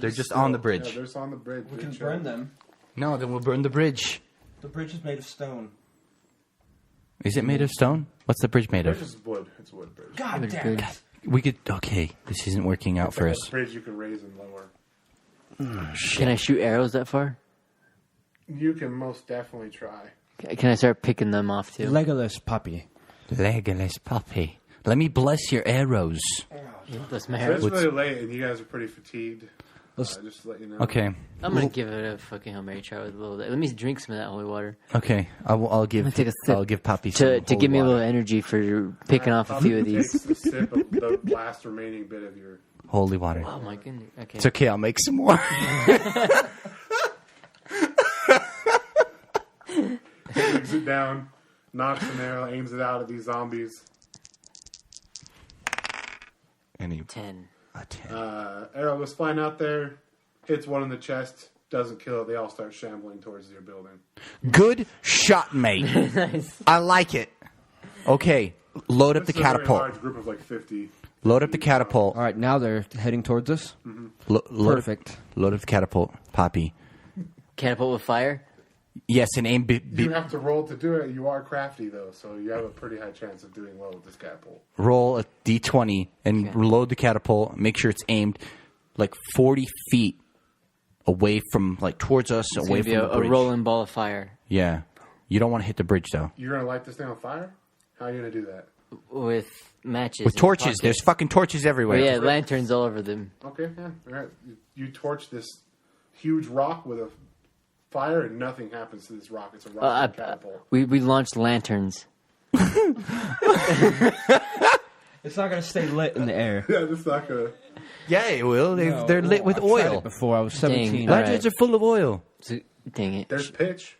They're just on the bridge. Yeah, they're just on the bridge. We They're can chilling. burn them. No, then we'll burn the bridge. The bridge is made of stone. Is it made of stone? What's the bridge made Bridge of? is wood. It's a wood bridge. God damn it. We could. Okay, this isn't working out for It's us. a bridge you can raise and lower. Can I shoot arrows that far? You can most definitely try. Can I start picking them off too? Legolas puppy. Legolas Poppy. Let me bless your arrows. That's my So arrows. it's really late and you guys are pretty fatigued. Just to let you know. Okay. I'm gonna give it a fucking Hail Mary try with a little. Let me drink some of that holy water Okay. I'll give. take a sip I'll give Poppy some to holy give me a water. little energy for picking off a few of these. Takes a sip of the last remaining bit of your. Holy water. Oh my goodness. Okay. It's okay. I'll make some more. Digs it down, knocks an arrow, aims it out at these zombies. Any 10. a 10. Arrow goes flying out there, hits one in the chest, doesn't kill it. They all start shambling towards your building. Good shot, mate. Nice. I like it. Okay. Load up This the is a very catapult. large group of like 50. Load up the catapult. All right, now they're heading towards us. Load Perfect. Load up the catapult, Poppy. Catapult with fire. Yes, and aim. You have to roll to do it. You are crafty though, so you have a pretty high chance of doing well with this catapult. Roll a d20 and load the catapult. Make sure it's aimed like 40 feet away from, like towards us, It's away gonna from be the a bridge. rolling ball of fire Yeah, you don't want to hit the bridge though. You're gonna light this thing on fire? How are you gonna do that? with matches. With in torches, pockets. there's fucking torches everywhere. Oh, yeah, lanterns all over them. Okay, yeah, all right. You torch this huge rock with a fire, and nothing happens to this rock. It's a rock catapult. We launched lanterns. It's not going to stay lit in the air. Yeah, that's not gonna. Yeah, it will. No. They're lit with I've tried oil. it before I was Dang. 17. All Lanterns right. are full of oil. So, dang it. There's pitch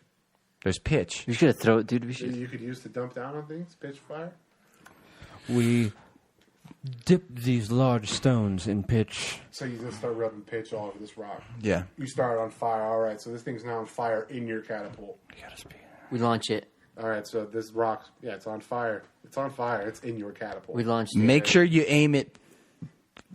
There's pitch. We should throw it, dude. We that should. you could use to dump down on things. Pitch fire. We dipped these large stones in pitch. So you just start rubbing pitch all over this rock. Yeah. You start on fire. All right, so this thing's now on fire in your catapult. We launch it. All right, so this rock, yeah, it's on fire. It's on fire. It's in your catapult. We launched it. Make sure you aim it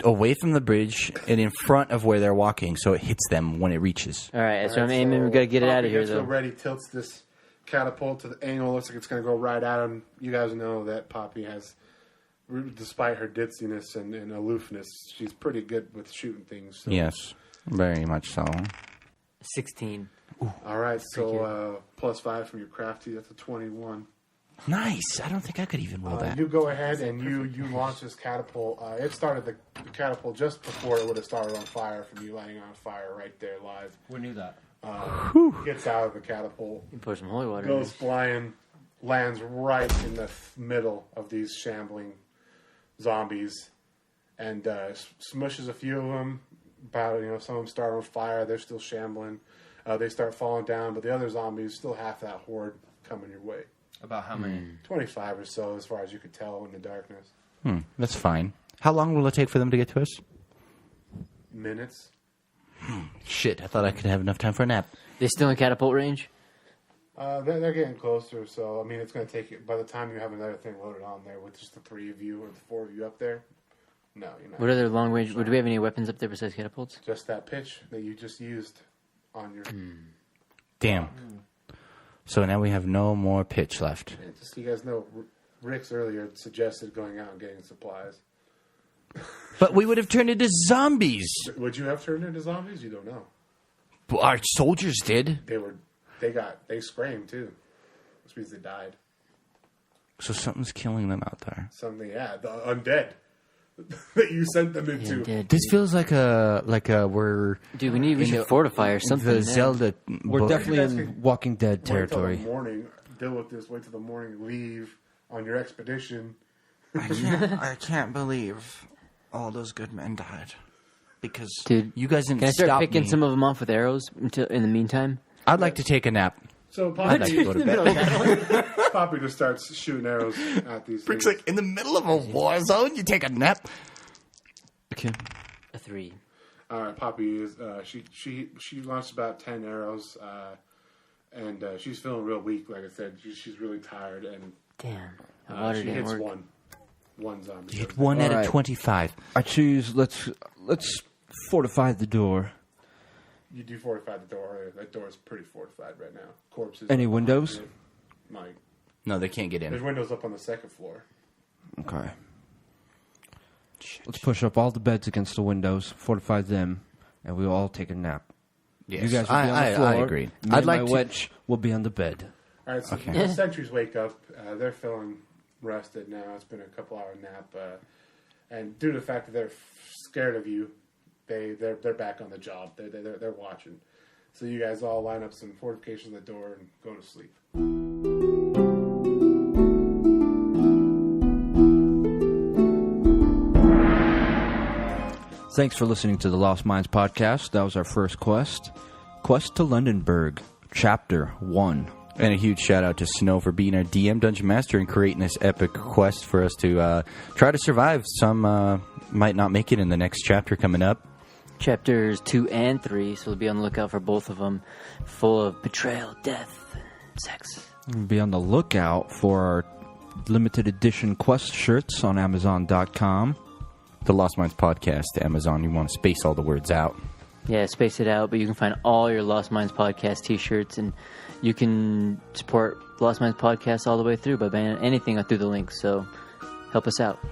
away from the bridge and in front of where they're walking, so it hits them when it reaches. All right, that's All what I'm right, aiming. so We gotta get it out Poppy of here, gets though. ready, tilts this catapult to the angle. Looks like it's going to go right at him. You guys know that Poppy has, despite her ditziness and aloofness, she's pretty good with shooting things. So. Yes, very much so. 16. All right, so +5 from your crafty. That's a 21. Nice. I don't think I could even roll that. You go ahead and you launch this catapult. It started the catapult just before it would have started on fire from you lighting on fire right there live. We knew that. Gets out of the catapult, You pour some holy water. goes flying, lands right in the middle of these shambling zombies, and smushes a few of them. Some of them start on fire. They're still shambling. They start falling down, but the other zombies, still half that horde coming your way. About how many? 25 or so, as far as you could tell in the darkness. That's fine. How long will it take for them to get to us? Minutes. Shit, I thought I could have enough time for a nap. They still in catapult range? They're getting closer, so I mean, it's going to take you. By the time you have another thing loaded on there with just the 3 of you or the 4 of you up there, no, you're not. What other long range? Do we have any weapons up there besides catapults? Just that pitch that you just used on your. Damn. So now we have no more pitch left. Yeah, just so you guys know, Rick's earlier suggested going out and getting supplies. But we would have turned into zombies. Would you have turned into zombies? You don't know. But our soldiers did. They screamed too, which means they died. So something's killing them out there. Something, yeah, the undead. that you sent them into. This feels like a we're Dude, we should fortify or something. the man. Zelda. We're book. definitely You guys in can Walking Dead Wait till territory. the morning. Deal with this. Wait till the morning. Leave on your expedition. I can't believe all those good men died. Because Dude, You guys didn't can I start stop picking me. some of them off with arrows in the meantime? I'd like to take a nap. So I'd like to go to bed. Poppy just starts shooting arrows at these Brick's things. like, in the middle of a war zone, you take a nap? Okay. A 3. All right, Poppy is she launched about 10 arrows, and she's feeling real weak. Like I said, she's really tired, and Damn. The water she didn't hits work. one zombie. You hit 1 out All of right. 25. I choose. Let's fortify the door. You do fortify the door. That door is pretty fortified right now. Corpses. Any up windows? behind it. Mike, No, they can't get there's in. windows up on the second floor. Okay. Let's push up all the beds against the windows, fortify them, and we'll all take a nap. Yes, You guys will be on the floor. I agree. Me I'd and like my to. wench will be on the bed. All right, so Okay. the sentries wake up. They're feeling rested now. It's been a couple-hour nap, and due to the fact that they're scared of you, they're back on the job. They're watching. So you guys all line up some fortifications at the door and go to sleep. Thanks for listening to the Lost Minds podcast. That was our first quest. Quest to Londonburg, Chapter 1. And a huge shout out to Snow for being our DM Dungeon Master and creating this epic quest for us to try to survive. Some might not make it in the next chapter coming up. Chapters 2 and 3, so be on the lookout for both of them. Full of betrayal, death, and sex. Be on the lookout for our limited edition quest shirts on Amazon.com. The Lost Minds podcast to Amazon. You want to space all the words out. Yeah, space it out, but you can find all your Lost Minds podcast t-shirts, and you can support Lost Minds podcast all the way through by buying anything through the link, so help us out. Yeah.